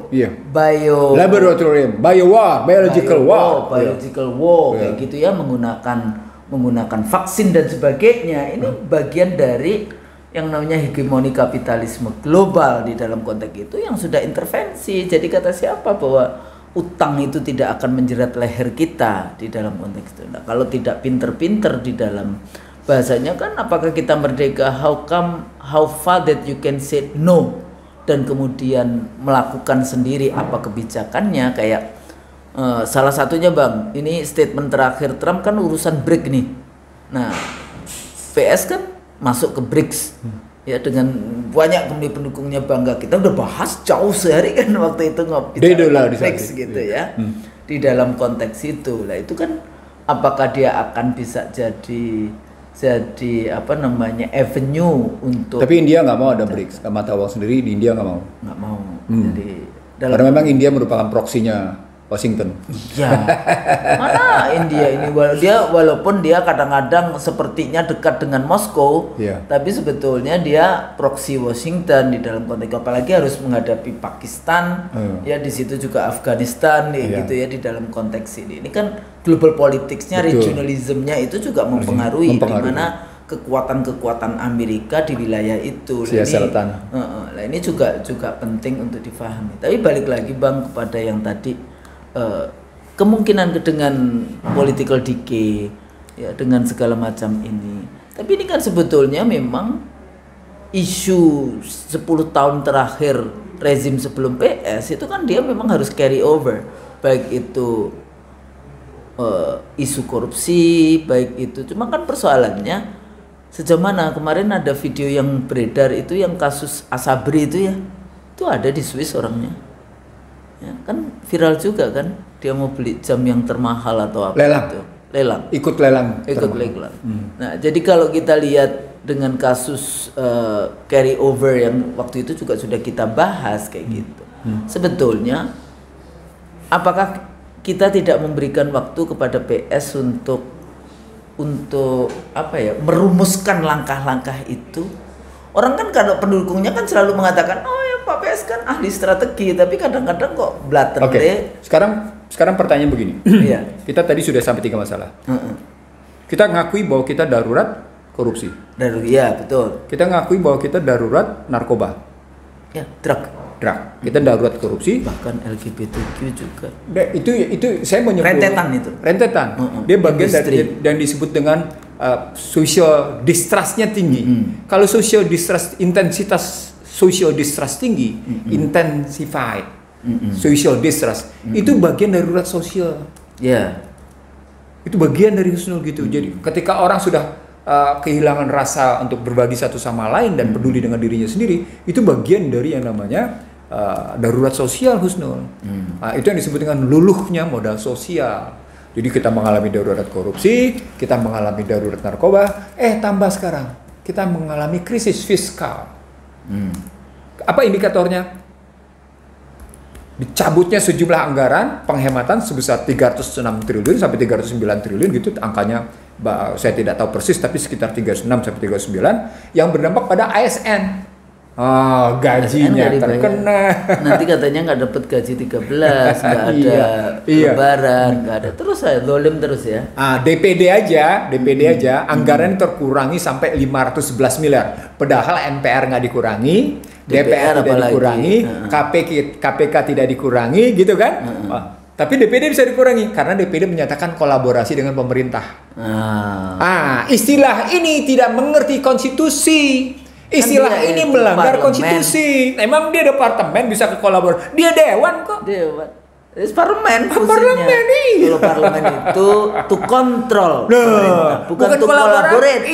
bio laboratorium, biological war, kayak gitu ya, menggunakan vaksin dan sebagainya. Ini bagian dari yang namanya hegemoni kapitalisme global di dalam konteks itu yang sudah intervensi. Jadi kata siapa bahwa utang itu tidak akan menjerat leher kita di dalam konteks itu. Nah, kalau tidak pinter-pinter di dalam bahasanya kan, apakah kita merdeka? How far that you can say no dan kemudian melakukan sendiri apa kebijakannya. Kayak salah satunya Bang, ini statement terakhir Trump kan urusan BRIC nih. Nah, VS kan masuk ke BRICS ya, dengan banyak pendukungnya bangga. Kita udah bahas jauh sehari kan waktu itu ngopi BRICS gitu ya. Di dalam konteks itu lah, itu kan apakah dia akan bisa jadi apa namanya avenue untuk. Tapi India nggak mau ada BRICS, mata uang sendiri di India nggak mau. Jadi karena memang India merupakan proksinya Washington. Iya. Mana India ini, walaupun dia kadang-kadang sepertinya dekat dengan Moskow, tapi sebetulnya dia proksi Washington di dalam konteks, apalagi harus menghadapi Pakistan, ya di situ juga Afghanistan, gitu ya, di dalam konteks ini. Ini kan global politicsnya, regionalismnya itu juga mempengaruhi. Di mana kekuatan-kekuatan Amerika di wilayah itu. Nah, ini juga penting untuk difahami. Tapi balik lagi Bang kepada yang tadi, kemungkinan dengan political decay ya, dengan segala macam ini. Tapi ini kan sebetulnya memang isu 10 tahun terakhir rezim sebelum PS itu kan dia memang harus carry over, baik itu isu korupsi, baik itu, cuma kan persoalannya sejauh mana. Kemarin ada video yang beredar itu yang kasus Asabri itu ya, itu ada di Swiss orangnya. Ya, kan viral juga kan, dia mau beli jam yang termahal atau apa ikut lelang. Nah, jadi kalau kita lihat dengan kasus carry over yang waktu itu juga sudah kita bahas kayak gitu, sebetulnya apakah kita tidak memberikan waktu kepada PS untuk apa ya, merumuskan langkah-langkah itu? Orang kan kalau pendukungnya kan selalu mengatakan, oh ya Pak PS kan ahli strategi, tapi kadang-kadang kok blatter. Sekarang pertanyaan begini. Kita tadi sudah sampai 3 masalah. Kita ngakui bahwa kita darurat korupsi. Iya betul. Kita ngakui bahwa kita darurat narkoba. Ya, drug. drug, kita darurat korupsi. Bahkan LGBTQ juga. Itu saya menyebut rentetan. Dia bagian dari yang disebut dengan social distrustnya tinggi. Kalau social distrust, intensitas social distrust tinggi, intensified social distrust, itu bagian darurat sosial. Itu bagian dari husnul gitu. Jadi ketika orang sudah kehilangan rasa untuk berbagi satu sama lain dan peduli dengan dirinya sendiri, itu bagian dari yang namanya darurat sosial husnul. Itu yang disebut dengan luluhnya modal sosial. Jadi kita mengalami darurat korupsi, kita mengalami darurat narkoba, tambah sekarang kita mengalami krisis fiskal. Apa indikatornya? Dicabutnya sejumlah anggaran penghematan sebesar 306 triliun sampai 309 triliun gitu angkanya, saya tidak tahu persis tapi sekitar 36 sampai 39 yang berdampak pada ASN. Gajinya terkena. Nanti katanya nggak dapat gaji 13, nggak ada lebaran, nggak ada, terus saya dolim terus ya. DPD aja anggaran terkurangi sampai 511 miliar. Padahal MPR nggak dikurangi, DPR tidak dikurangi, KPK tidak dikurangi, gitu kan? Tapi DPD bisa dikurangi karena DPD menyatakan kolaborasi dengan pemerintah. Istilah ini tidak mengerti konstitusi. Istilah ini melanggar konstitusi. Emang dia departemen bisa ke kolaborasi? Dia dewan kok. Dewan. Parlemen. Parlemen Kalau parlemen itu to control pemerintah, bukan to collaborate.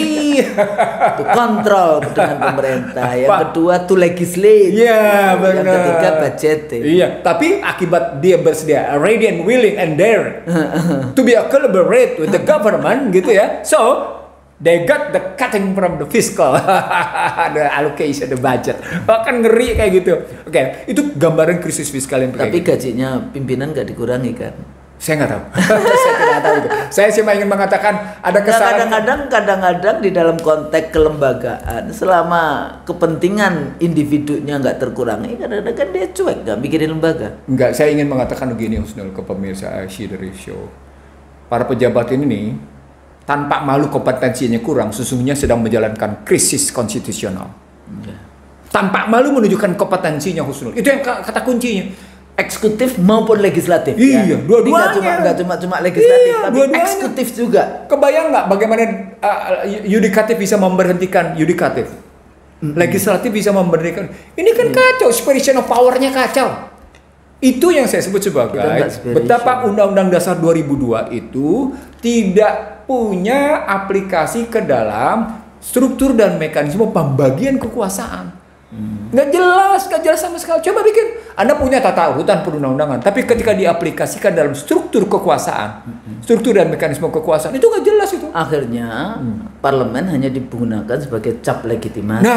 To control dengan pemerintah. Yang kedua to legislate. Benar. Yang ketiga budget. Tapi akibat dia bersedia ready and willing and dare to be a collaborate with the government gitu ya. So they got the cutting from the fiscal, the allocation, the budget. Bahkan ngeri kayak gitu. Itu gambaran krisis fiskal yang tapi gajinya pimpinan nggak dikurangi kan? Saya nggak tahu. Saya tidak tahu itu. Saya cuma ingin mengatakan ada kesalahan. Kadang-kadang di dalam konteks kelembagaan, selama kepentingan individunya nggak terkurangi, kadang-kadang kan dia cuek, nggak mikirin lembaga. Enggak, saya ingin mengatakan begini, Husnul, ke pemirsa Syedari Show. Para pejabat ini nih, tanpa malu kompetensinya kurang, sesungguhnya sedang menjalankan krisis konstitusional. Tanpa malu menunjukkan kompetensinya Husnul. Itu yang kata kuncinya. Eksekutif maupun legislatif. Dua-duanya. Nggak cuma legislatif, tapi eksekutif juga. Kebayang nggak bagaimana yudikatif bisa memberhentikan yudikatif? Legislatif bisa memberhentikan. Ini kan kacau, separation of power-nya kacau. Itu yang saya sebut sebagai betapa Undang-Undang Dasar 2002 itu tidak punya aplikasi ke dalam struktur dan mekanisme pembagian kekuasaan. Nggak jelas sama sekali. Coba bikin, Anda punya tata urutan perundang-undangan, tapi ketika diaplikasikan dalam struktur kekuasaan, struktur dan mekanisme kekuasaan, itu nggak jelas itu. Akhirnya, parlemen hanya digunakan sebagai cap legitimasi.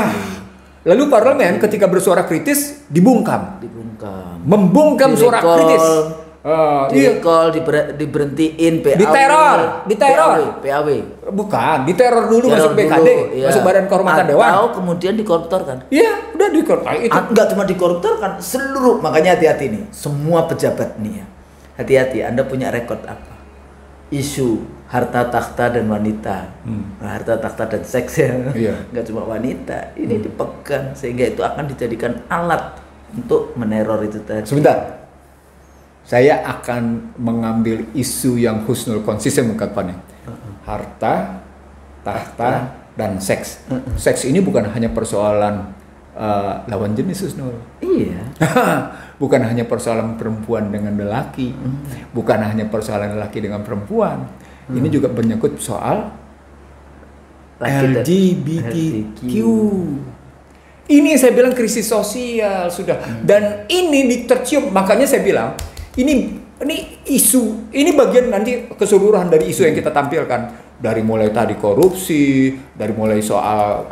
Lalu parlemen ketika bersuara kritis dibungkam. Membungkam suara kritis. Diberhentiin, PAW, diteror. PAW. Bukan, diteror dulu masuk BKD, masuk Badan Kehormatan Dewan. Atau kemudian dikoruptorkan. Udah dikoruptor. Enggak cuma dikoruptorkan, seluruh, makanya hati-hati nih, semua pejabat nih ya. Hati-hati, Anda punya rekod apa? Isu harta takhta dan wanita. Harta takhta dan seks ya. Enggak cuma wanita, ini dipegang sehingga itu akan dijadikan alat untuk meneror itu tadi. Sebentar. Saya akan mengambil isu yang Husnul konsisten mengungkapkannya. Harta, tahta, dan seks. Seks ini bukan hanya persoalan lawan jenis, Husnul. Bukan hanya persoalan perempuan dengan lelaki. Bukan hanya persoalan lelaki dengan perempuan. Ini juga menyangkut soal LGBTQ. Ini saya bilang krisis sosial sudah. Dan ini tercium, makanya saya bilang ini isu, ini bagian nanti keseluruhan dari isu yang kita tampilkan. Dari mulai tadi korupsi, dari mulai soal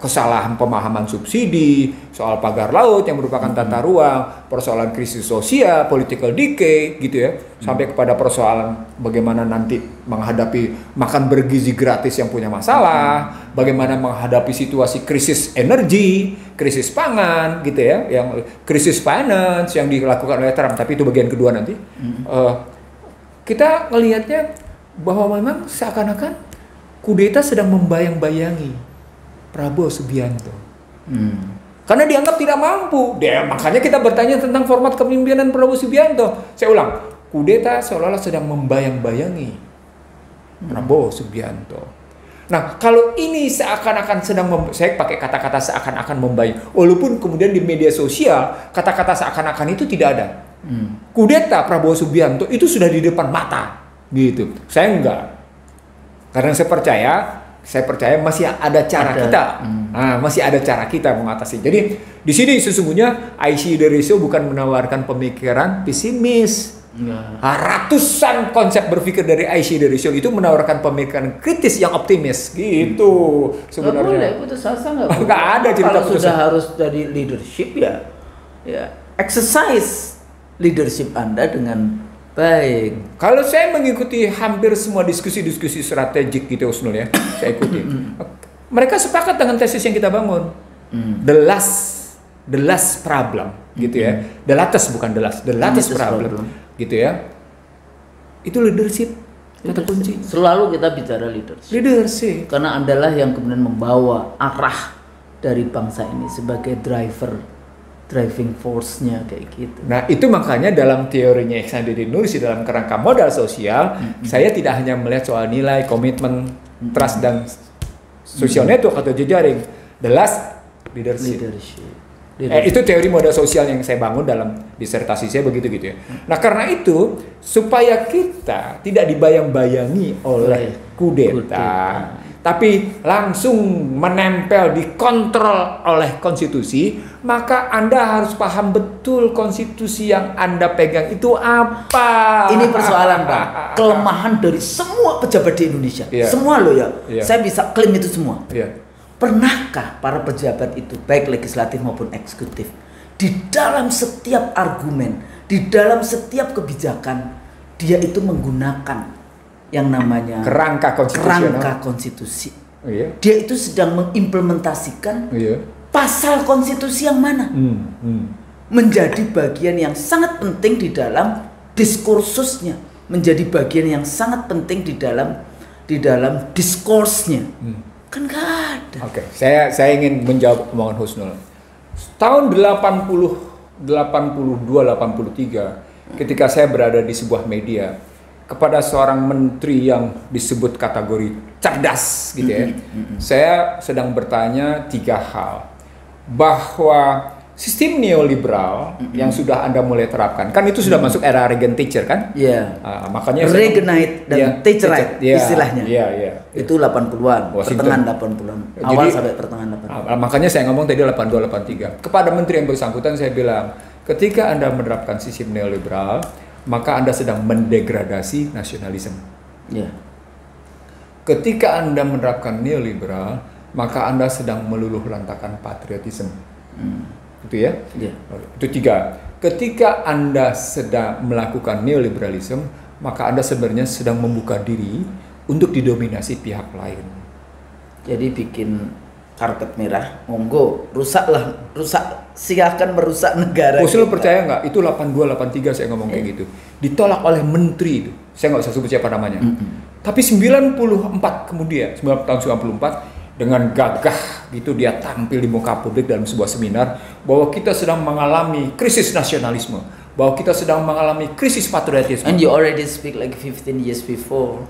kesalahan pemahaman subsidi, soal pagar laut yang merupakan tata ruang, persoalan krisis sosial, political decay gitu ya, sampai kepada persoalan bagaimana nanti menghadapi makan bergizi gratis yang punya masalah, bagaimana menghadapi situasi krisis energi, krisis pangan gitu ya, yang krisis finance yang dilakukan oleh Trump, tapi itu bagian kedua nanti. Kita melihatnya bahwa memang seakan-akan kudeta sedang membayang-bayangi Prabowo Subianto. Karena dianggap tidak mampu. Makanya kita bertanya tentang format kepemimpinan Prabowo Subianto. Saya ulang, kudeta seolah-olah sedang membayang-bayangi Prabowo Subianto. Nah, kalau ini seakan-akan saya pakai kata-kata seakan-akan membayang, walaupun kemudian di media sosial kata-kata seakan-akan itu tidak ada. Kudeta Prabowo Subianto itu sudah di depan mata, gitu. Saya enggak, karena saya percaya masih ada cara kita, masih ada cara kita mengatasi. Jadi di sini sesungguhnya IC Derisio bukan menawarkan pemikiran pesimis. Ratusan konsep berpikir dari IC Derisio itu menawarkan pemikiran kritis yang optimis, gitu sebenarnya. Nggak boleh putus asa, nggak ada cerita kalau sudah harus dari leadership ya exercise leadership Anda dengan baik. Kalau saya mengikuti hampir semua diskusi-diskusi strategik gitu Husnul ya, saya ikuti. Mereka sepakat dengan tesis yang kita bangun. The last problem gitu ya. The latest problem gitu ya. Itu leadership kata kunci. Selalu kita bicara leadership. Karena Andalah yang kemudian membawa arah dari bangsa ini sebagai driving force-nya kayak gitu. Nah, itu makanya dalam teorinya Ihsanuddin Nursi dalam kerangka modal sosial, saya tidak hanya melihat soal nilai, komitmen, trust dan social network atau jejaring. The last leadership. Itu teori modal sosial yang saya bangun dalam disertasi saya begitu gitu ya. Nah, karena itu supaya kita tidak dibayang-bayangi oleh kudeta, tapi langsung menempel dikontrol oleh konstitusi, maka Anda harus paham betul konstitusi yang Anda pegang itu apa. Ini persoalan Pak, kelemahan dari semua pejabat di Indonesia. Semua loh ya. Saya bisa klaim itu semua. Pernahkah para pejabat itu, baik legislatif maupun eksekutif, di dalam setiap argumen, di dalam setiap kebijakan, dia itu menggunakan yang namanya kerangka konstitusi. Dia itu sedang mengimplementasikan pasal konstitusi yang mana menjadi bagian yang sangat penting di dalam diskursusnya, menjadi bagian yang sangat penting di dalam diskursnya. Kan nggak ada. Oke, saya ingin menjawab omongan Husnul. Tahun 82, 83, ketika saya berada di sebuah media, kepada seorang menteri yang disebut kategori cerdas gitu ya, saya sedang bertanya 3 hal. Bahwa sistem neoliberal yang sudah Anda mulai terapkan, kan itu sudah masuk era Reagan Thatcher kan? Makanya Reaganite dan Thatcherite istilahnya. Itu 80-an, pertengahan 80-an, awal sampai pertengahan 80-an. Makanya saya ngomong tadi 82, 83. Kepada menteri yang bersangkutan saya bilang, ketika Anda menerapkan sistem neoliberal, maka Anda sedang mendegradasi nasionalisme. Ketika Anda menerapkan neoliberal, maka Anda sedang meluluhlantakan patriotisme. Itu ya. Itu 3. Ketika Anda sedang melakukan neoliberalisme, maka Anda sebenarnya sedang membuka diri untuk didominasi pihak lain. Jadi bikin karpet merah, monggo, silakan merusak negara. Husnul percaya nggak? Itu 82, 83 saya ngomong kayak gitu. Ditolak oleh menteri itu. Saya nggak usah sebut siapa namanya. Tapi 94 kemudian, tahun 94, dengan gagah gitu dia tampil di muka publik dalam sebuah seminar bahwa kita sedang mengalami krisis nasionalisme, bahwa kita sedang mengalami krisis patriotisme. And you already speak like 15 years before.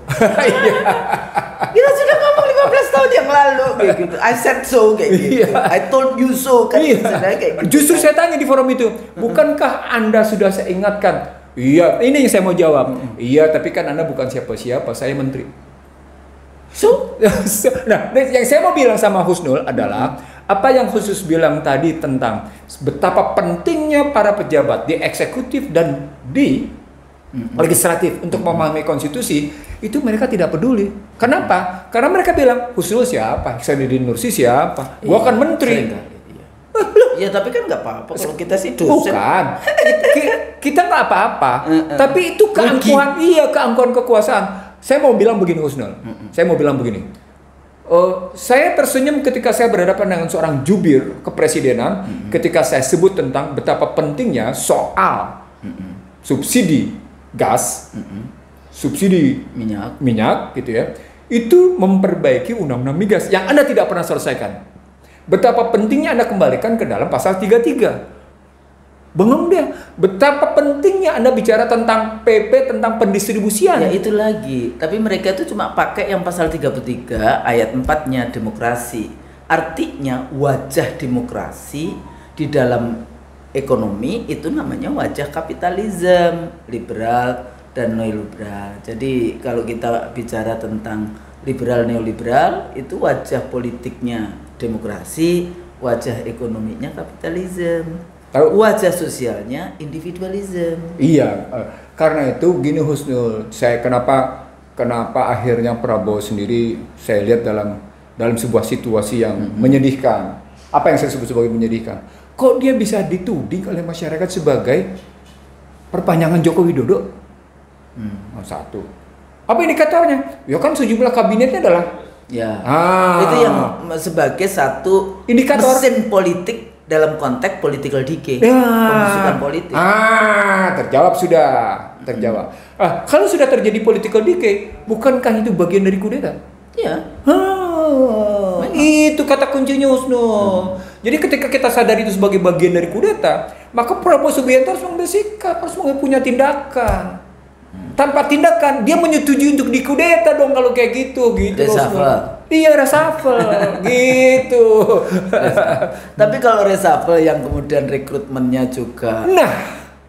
Kita sudah ngomong 15 tahun yang lalu kayak gitu. I said so kayak gitu. I told you so kan. Kayak gitu. Justru saya tanya di forum itu, bukankah Anda sudah saya ingatkan? Iya, ini yang saya mau jawab. Iya, tapi kan Anda bukan siapa-siapa, saya menteri. Nah, yang saya mau bilang sama Husnul adalah apa yang khusus bilang tadi tentang betapa pentingnya para pejabat di eksekutif dan di legislatif untuk memahami konstitusi, itu mereka tidak peduli. Kenapa? Karena mereka bilang Husnul siapa, Ihsanuddin Nursi siapa, gua kan menteri. Ya tapi kan nggak apa-apa kalau kita sih dosen. Bukan, kita nggak apa-apa. Tapi itu keangkuhan kekuasaan. Saya mau bilang begini Husnul, saya tersenyum ketika saya berhadapan dengan seorang jubir kepresidenan, ketika saya sebut tentang betapa pentingnya soal subsidi gas, subsidi minyak gitu ya, itu memperbaiki undang-undang migas yang Anda tidak pernah selesaikan. Betapa pentingnya Anda kembalikan ke dalam pasal 33. Bengong dia. Betapa pentingnya Anda bicara tentang PP, tentang pendistribusian. Ya itu lagi. Tapi mereka itu cuma pakai yang pasal 33 ayat 4-nya demokrasi. Artinya wajah demokrasi di dalam ekonomi itu namanya wajah kapitalisme, liberal dan neoliberal. Jadi kalau kita bicara tentang liberal neoliberal itu wajah politiknya demokrasi, wajah ekonominya kapitalisme. Wajah sosialnya individualisme. Iya, karena itu gini Husnul, saya kenapa akhirnya Prabowo sendiri saya lihat dalam sebuah situasi yang menyedihkan. Apa yang saya sebut sebagai menyedihkan? Kok dia bisa dituding oleh masyarakat sebagai perpanjangan Joko Widodo? Satu. Apa indikatornya? Ya kan sejumlah kabinetnya adalah itu yang sebagai satu indikator mesin politik dalam konteks political decay, pembusukan politik. Terjawab sudah, terjawab. Kalau sudah terjadi political decay, bukankah itu bagian dari kudeta? Iya. Itu kata kuncinya Husnul. Jadi ketika kita sadar itu sebagai bagian dari kudeta, maka Prabowo Subianto harus mengambil sikap, harus punya tindakan. Tanpa tindakan, dia menyetujui untuk dikudeta dong kalau kayak gitu. Reshuffle. Iya, reshuffle gitu. Tapi kalau reshuffle yang kemudian rekrutmennya juga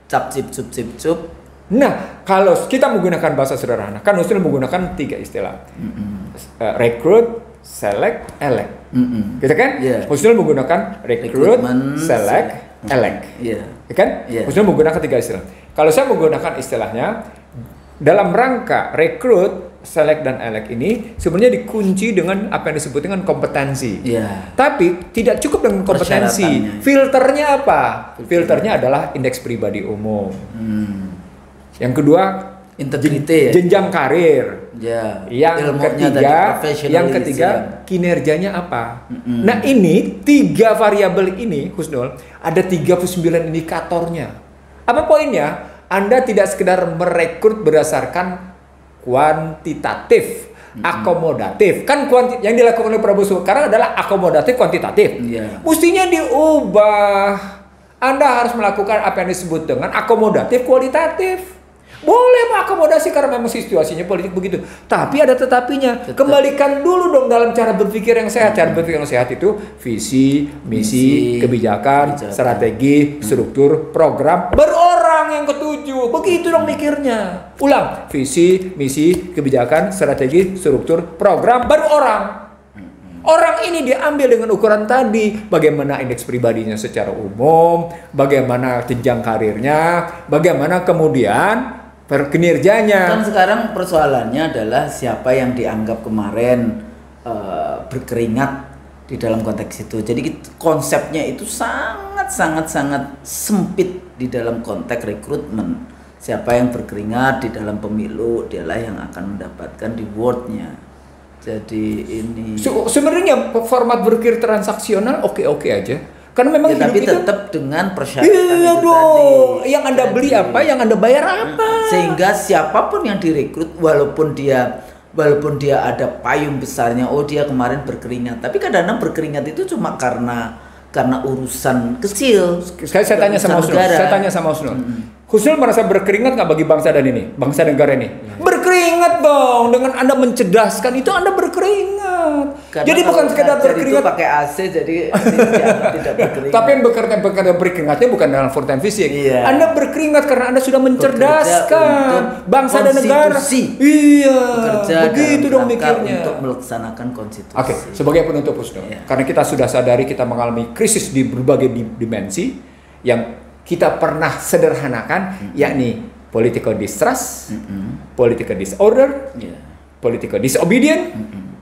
cap cip cup. Nah, kalau kita menggunakan bahasa sederhana, kan Husnul menggunakan 3 istilah. Rekrut, select, elect. Gitu kan? Yeah. Husnul menggunakan rekrut, select, elect. Iya. Kan? Yeah. Husnul menggunakan 3 istilah. Kalau saya menggunakan istilahnya dalam rangka rekrut, select dan elect ini sebenarnya dikunci dengan apa yang disebut dengan kompetensi. Yeah. Tapi tidak cukup dengan kompetensi. Filternya apa? Filternya adalah indeks pribadi umum. Yang kedua, integritas, jenjang karir. Ya. Yang ketiga, kinerjanya apa? Nah, ini 3 variabel ini, Husnul, ada 39 indikatornya. Apa poinnya? Anda tidak sekedar merekrut berdasarkan kuantitatif, akomodatif. Kan yang dilakukan oleh Prabowo sekarang adalah akomodatif kuantitatif. Mestinya diubah. Anda harus melakukan apa yang disebut dengan akomodatif kualitatif. Boleh mengakomodasi karena memang situasinya politik begitu. Tapi ada tetapinya. Kembalikan dulu dong dalam cara berpikir yang sehat. Cara berpikir yang sehat itu visi, misi, kebijakan, strategi, struktur, program, berorang yang ketujuh. Begitu dong mikirnya. Ulang. Visi, misi, kebijakan, strategi, struktur, program, berorang. Orang ini diambil dengan ukuran tadi, bagaimana indeks pribadinya secara umum, bagaimana jenjang karirnya, bagaimana kemudian kinerjanya. Kan sekarang persoalannya adalah siapa yang dianggap kemarin berkeringat di dalam konteks itu. Jadi konsepnya itu sangat sempit di dalam konteks rekrutmen. Siapa yang berkeringat di dalam pemilu, dialah yang akan mendapatkan rewardnya. Jadi ini sebenarnya format berpikir transaksional oke aja. Karena memang tapi itu tetap dengan persyaratan itu tadi. Yang Anda beli apa, yang Anda bayar apa. Sehingga siapapun yang direkrut, walaupun dia ada payung besarnya, oh dia kemarin berkeringat, tapi kadang-kadang berkeringat itu cuma karena urusan kecil. Saya tanya sama Husnul. Husnul merasa berkeringat nggak bagi bangsa dan negara ini? Berkeringat dong. Dengan Anda mencerdaskan itu Anda berkeringat. Karena jadi bukan sekedar berkeringat pakai AC jadi tidak berkeringat. Tapi yang berkeringatnya bukan dalam full time fisik. Iya. Anda berkeringat karena Anda sudah mencerdaskan bangsa dan negara. Iya. Bekerja begitu dong mikirnya. Untuk melaksanakan konstitusi. Oke, sebagai penutup Husnul. Iya. Karena kita sudah sadari kita mengalami krisis di berbagai dimensi yang kita pernah sederhanakan, yakni political distrust, political disorder, political disobedient,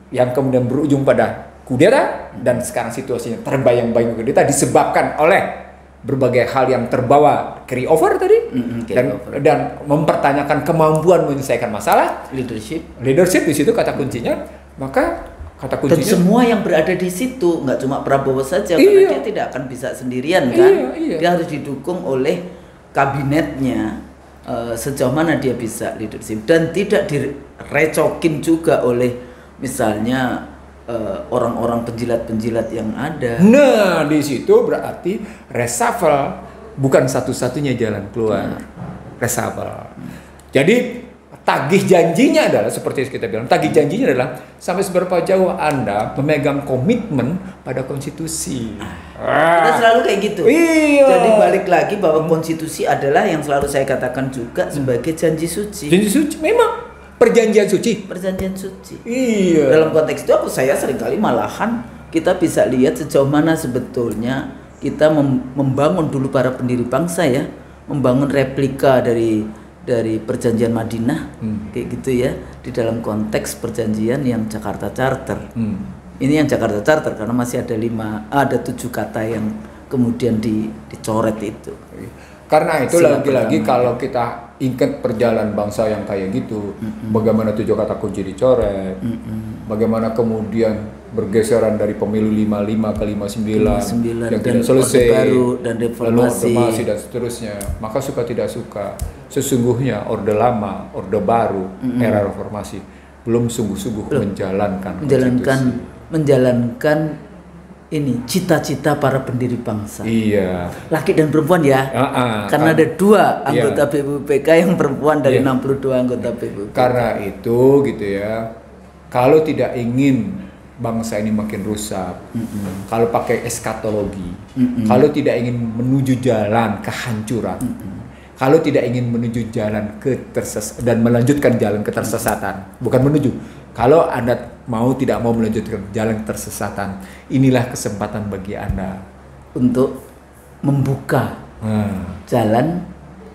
yang kemudian berujung pada kudeta, dan sekarang situasinya terbayang-bayang kudeta disebabkan oleh berbagai hal yang terbawa carry over tadi, dan mempertanyakan kemampuan menyelesaikan masalah, leadership di situ kata kuncinya. Maka kata kuncinya, dan semua yang berada di situ, nggak cuma Prabowo saja, karena dia tidak akan bisa sendirian kan. Dia harus didukung oleh kabinetnya, sejauh mana dia bisa leadership, dan tidak direcokin juga oleh misalnya orang-orang penjilat-penjilat yang ada. Nah, di situ berarti reshuffle bukan satu-satunya jalan keluar. Reshuffle. Jadi tagih janjinya adalah seperti yang kita bilang, tagih janjinya adalah sampai seberapa jauh Anda memegang komitmen pada konstitusi. Kita selalu kayak gitu. Iya. Jadi balik lagi bahwa konstitusi adalah yang selalu saya katakan juga sebagai janji suci. Janji suci memang perjanjian suci. Perjanjian suci. Iya. Dalam konteks itu saya seringkali malahan kita bisa lihat sejauh mana sebetulnya kita membangun dulu para pendiri bangsa ya, membangun replika dari perjanjian Madinah kayak gitu ya, di dalam konteks perjanjian yang Jakarta Charter. Ini yang Jakarta Charter karena masih ada 7 kata yang kemudian dicoret itu. Karena itu lagi-lagi kalau kita ingat perjalanan bangsa yang kayak gitu, bagaimana 7 kata kunci dicoret, bagaimana kemudian bergeseran dari pemilu 55 ke 59 yang tidak selesai, baru dan reformasi dan seterusnya. Maka suka tidak suka, sesungguhnya orde lama, orde baru, era reformasi belum sungguh-sungguh menjalankan ini cita-cita para pendiri bangsa. Iya. Laki dan perempuan ya. Karena ada 2 anggota BPUPK yang perempuan dari 62 anggota BPUPK. Karena itu gitu ya. Kalau tidak ingin bangsa ini makin rusak, kalau pakai eskatologi, kalau tidak ingin menuju jalan kehancuran, kalau tidak ingin menuju jalan dan melanjutkan jalan ketersesatan, bukan menuju. Kalau Anda tidak mau melanjutkan jalan ketersesatan, inilah kesempatan bagi Anda untuk membuka jalan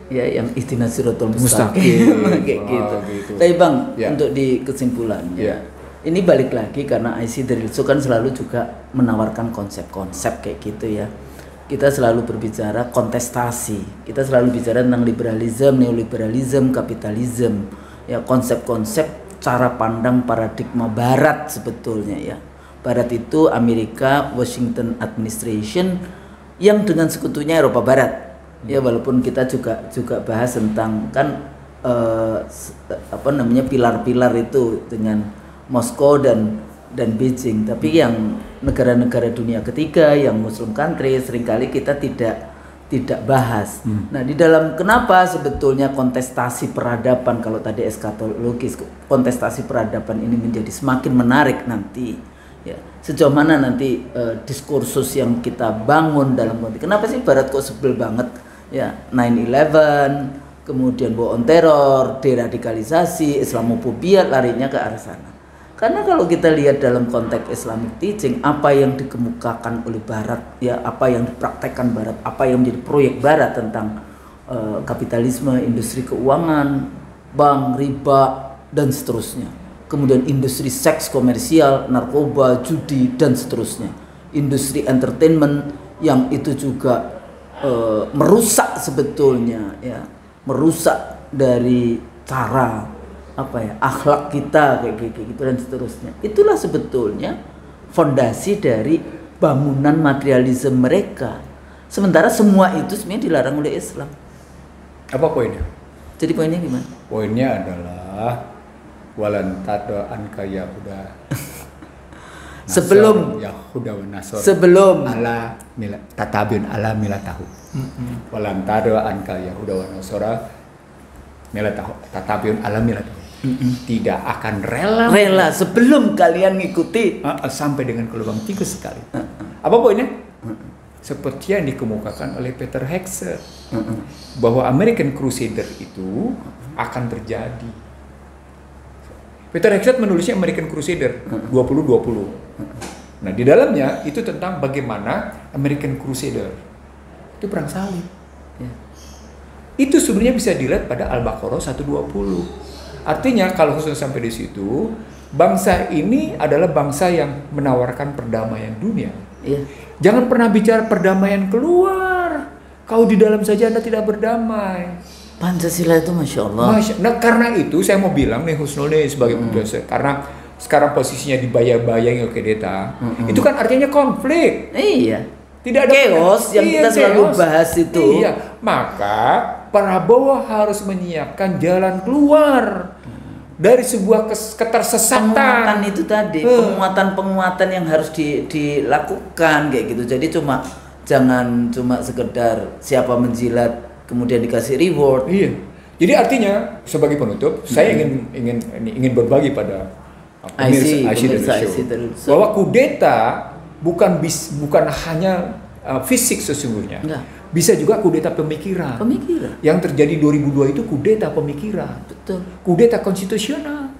ya yang ihdinas siratal mustaqim kayak gitu. Tapi Bang, untuk di kesimpulannya, ini balik lagi karena IC Drilso kan selalu juga menawarkan konsep-konsep kayak gitu ya. Kita selalu berbicara kontestasi, kita selalu bicara tentang liberalisme, neoliberalisme, kapitalisme, ya konsep-konsep cara pandang paradigma Barat sebetulnya ya. Barat itu Amerika, Washington Administration yang dengan sekutunya Eropa Barat. Ya walaupun kita juga bahas tentang kan pilar-pilar itu dengan Moskow dan Beijing, tapi yang negara-negara dunia ketiga yang Muslim country seringkali kita tidak bahas. Nah, di dalam kenapa sebetulnya kontestasi peradaban, kalau tadi eskatologis, kontestasi peradaban ini menjadi semakin menarik nanti ya. Sejauh mana nanti diskursus yang kita bangun dalam konteks. Kenapa sih Barat kok sebel banget ya 9/11, kemudian war on terror, deradikalisasi, Islamofobia larinya ke arah sana. Karena kalau kita lihat dalam konteks Islamic teaching, apa yang dikemukakan oleh Barat, ya apa yang dipraktekkan Barat, apa yang menjadi proyek Barat tentang kapitalisme, industri keuangan, bank, riba, dan seterusnya. Kemudian industri seks komersial, narkoba, judi, dan seterusnya. Industri entertainment yang itu juga merusak sebetulnya, ya merusak dari cara akhlak kita kayak gitu dan seterusnya. Itulah sebetulnya fondasi dari bangunan materialisme mereka. Sementara semua itu sebenarnya dilarang oleh Islam. Apa poinnya? Jadi poinnya gimana? Poinnya adalah walan tado anka Yahuda. Sebelum Yahuda wa Nasor. Sebelum ala tatabun ala milatahu. Walan tado anka Yahuda wa Nasora milatahu tatabun ala milatahu. Tidak akan rela sebelum kalian ngikuti sampai dengan ke lubang tikus sekali. Apa poinnya? Seperti yang dikemukakan oleh Peter Hegseth bahwa American Crusader itu akan terjadi. Peter Hegseth menulisnya American Crusader 2020. Nah, di dalamnya itu tentang bagaimana American Crusader itu perang salib. Itu sebenarnya bisa dilihat pada Al-Baqarah 120. Artinya kalau khusus sampai di situ, bangsa ini adalah bangsa yang menawarkan perdamaian dunia. Jangan pernah bicara perdamaian keluar. Kau di dalam saja Anda tidak berdamai. Pancasila itu Masya Allah. Nah, karena itu saya mau bilang nih Husnul nih sebagai penjelasan, karena sekarang posisinya dibayang-bayang Deta. Itu kan artinya konflik. Iya. Tidak ada chaos yang kita selalu bahas itu. Iya. Maka Prabowo harus menyiapkan jalan keluar Penguatan ketersesatan. itu tadi, penguatan yang harus dilakukan kayak gitu. Jadi jangan cuma sekedar siapa menjilat kemudian dikasih reward. Iya. Jadi artinya sebagai penutup, saya ingin berbagi pada pemirsa IC bahwa kudeta bukan hanya fisik sesungguhnya. Enggak. Bisa juga kudeta pemikiran. Yang terjadi 2002 itu kudeta pemikiran. Betul. Kudeta konstitusional.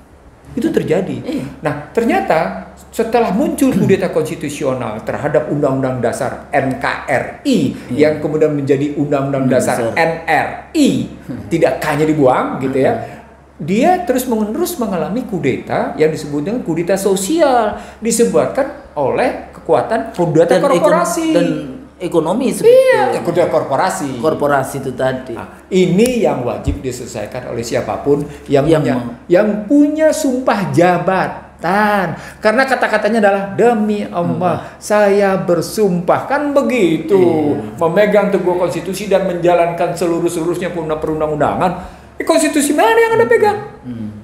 Itu terjadi. Iya. Nah, ternyata setelah muncul kudeta konstitusional terhadap Undang-Undang Dasar NKRI yang kemudian menjadi Undang-Undang Dasar NRI, tidak hanya dibuang gitu ya. Dia terus-menerus mengalami kudeta yang disebut dengan kudeta sosial, disebabkan oleh kekuatan kudeta korporasi dan ekonomi sebetulnya. Iya, kudeta korporasi. Korporasi itu tadi. Nah, ini yang wajib diselesaikan oleh siapapun yang punya sumpah jabatan. Karena kata-katanya adalah demi Allah saya bersumpah, kan begitu. Memegang teguh konstitusi dan menjalankan seluruhnya perundang-undangan. Konstitusi mana yang Anda pegang?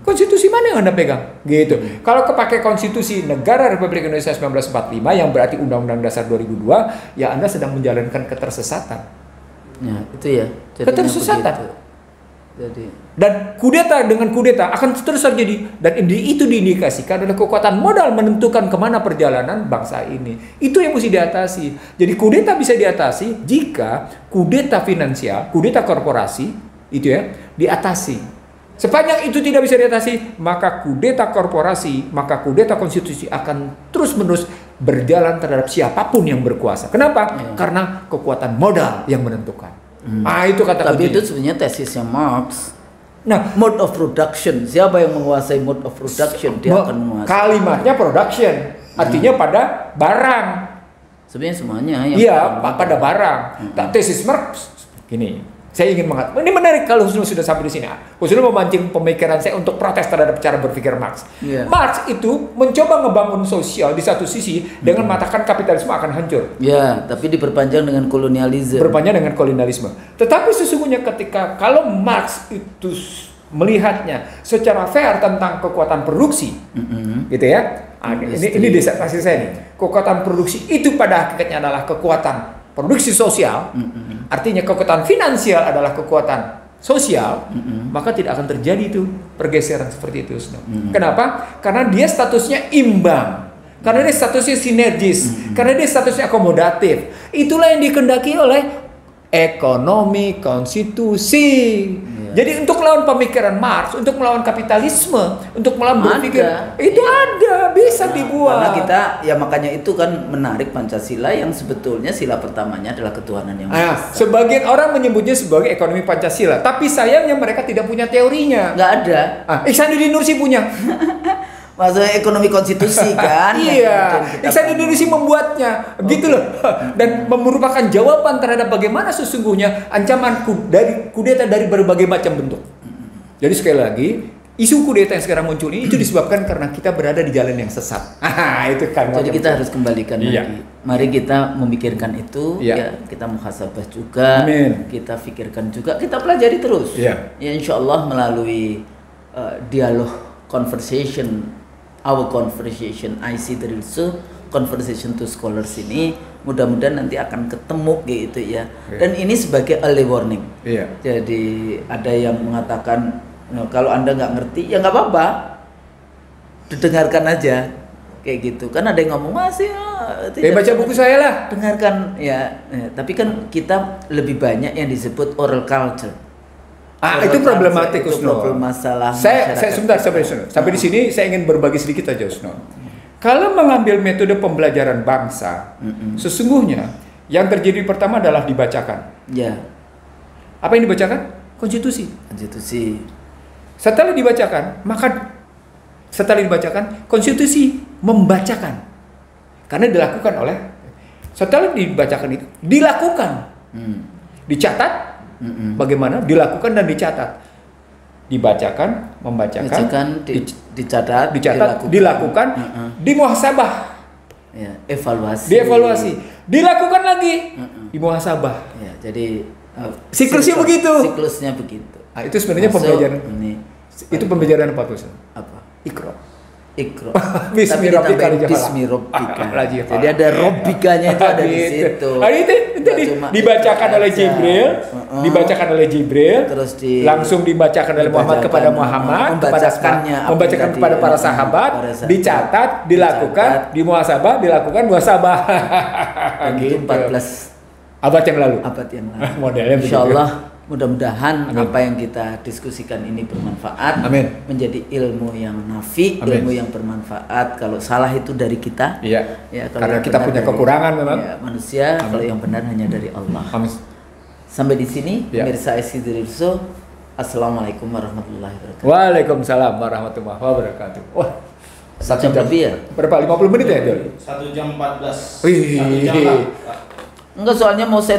Konstitusi mana yang Anda pegang? Gitu. Kalau kepake konstitusi Negara Republik Indonesia 1945 yang berarti Undang-Undang Dasar 2002, ya Anda sedang menjalankan ketersesatan. Ya, itu ya. Ketersesatan. Jadi dan kudeta dengan kudeta akan terus terjadi, dan itu diindikasikan oleh kekuatan modal menentukan kemana perjalanan bangsa ini. Itu yang mesti diatasi. Jadi kudeta bisa diatasi jika kudeta finansial, kudeta korporasi itu ya diatasi. Sepanjang itu tidak bisa diatasi, maka kudeta korporasi, maka kudeta konstitusi akan terus-menerus berjalan terhadap siapapun yang berkuasa. Kenapa? Karena kekuatan modal yang menentukan. Itu kata Tapi itu sebenarnya tesisnya Marx. Nah, mode of production. Siapa yang menguasai mode of production? Dia akan menguasai. Kalimatnya production, artinya pada barang. Sebenarnya semuanya. Iya, pada barang. Tesis Marx gini. Saya ingin mengatakan, ini menarik kalau Husnul sudah sampai di sini. Husnul memancing pemikiran saya untuk protes terhadap cara berpikir Marx. Marx itu mencoba ngebangun sosial di satu sisi dengan mengatakan kapitalisme akan hancur. Ya, tapi diperpanjang dengan kolonialisme. Tetapi sesungguhnya ketika kalau Marx itu melihatnya secara fair tentang kekuatan produksi, gitu ya. Ini disertasi saya nih. Kekuatan produksi itu pada hakikatnya adalah kekuatan produksi sosial, artinya kekuatan finansial adalah kekuatan sosial, maka tidak akan terjadi itu pergeseran seperti itu. Kenapa? Karena dia statusnya imbang, karena dia statusnya sinergis, karena dia statusnya akomodatif. Itulah yang dikehendaki oleh ekonomi konstitusi. Jadi untuk melawan pemikiran Marx, untuk melawan kapitalisme, untuk melawan berpikir itu ada, bisa dibuat. Karena kita ya makanya itu kan menarik Pancasila yang sebetulnya sila pertamanya adalah ketuhanan yang Maha Esa. Sebagian orang menyebutnya sebagai ekonomi Pancasila, tapi sayangnya mereka tidak punya teorinya. Nggak ada. Ihsanuddin Nursi punya. Maksudnya ekonomi konstitusi kan? Iya, Ihsanuddin Nursi membuatnya, gitu loh. Dan merupakan jawaban terhadap bagaimana sesungguhnya ancaman dari kudeta dari berbagai macam bentuk. Jadi sekali lagi, isu kudeta yang sekarang muncul ini itu disebabkan karena kita berada di jalan yang sesat. Itu kan. Jadi kita harus kembalikan lagi. Mari kita memikirkan itu, ya kita muhasabah juga, kita pikirkan juga, kita pelajari terus. Ya insya Allah melalui dialog conversation. Our conversation IC Trilso Conversation to Scholars ini mudah-mudahan nanti akan ketemu gitu ya. Dan ini sebagai early warning. Jadi ada yang mengatakan kalau Anda nggak ngerti ya nggak apa-apa, didengarkan aja kayak gitu. Kan ada yang ngomong masih baca buku saya lah, dengarkan ya. Tapi kan kita lebih banyak yang disebut oral culture. Itu problematik, Husnul. Masalah saya sebentar sampai di sini saya ingin berbagi sedikit aja, Husnul. Kalau mengambil metode pembelajaran bangsa, sesungguhnya yang terjadi pertama adalah dibacakan. Ya. Apa yang dibacakan? Konstitusi. Setelah dibacakan, konstitusi membacakan. Karena dilakukan oleh setelah dibacakan itu dilakukan. Dicatat. Bagaimana dilakukan dan dicatat, dibacakan, membacakan, dicatat, dilakukan, dimuhasabah, dievaluasi, dilakukan lagi, dimuhasabah. Ya, jadi siklusnya begitu. Siklusnya begitu. Itu sebenarnya pembelajaran. Itu pembicaraan apa tuh? Apa? Iqra. Iqra. Bismi Tapi rabbika ditambahin ladzi bismi khalaq. rabbika. Jadi ada robbikanya itu ada di Gitu. situ. Nah, itu Nggak cuma dibacakan Iqra oleh aja. Jibril, dibacakan oleh Jibril, Terus langsung dibacakan oleh Muhammad kepada Muhammad, membacakan kepada para sahabat, dicatat, dilakukan, dimuhasabah, dilakukan muhasabah. Itu 14 abad yang lalu. abad yang lalu. Modelnya begitu. Insyaallah mudah-mudahan Amin. apa yang kita diskusikan ini bermanfaat, Amin. menjadi ilmu yang nafi, Amin. ilmu yang bermanfaat. Kalau salah itu dari kita, Iya. ya, kalau Karena yang kita benar punya dari, kekurangan memang. ya, manusia. Amin. Kalau yang benar hanya dari Allah. Amin. Sampai di sini, Ya. pemirsa Isidriso. Assalamualaikum warahmatullahi wabarakatuh. Waalaikumsalam warahmatullahi wabarakatuh. Wah, Satu jam lebih ya? berapa? 50 menit ya, Dol? 1 jam 14. Wih. 1 jam lah. Enggak, soalnya mau saya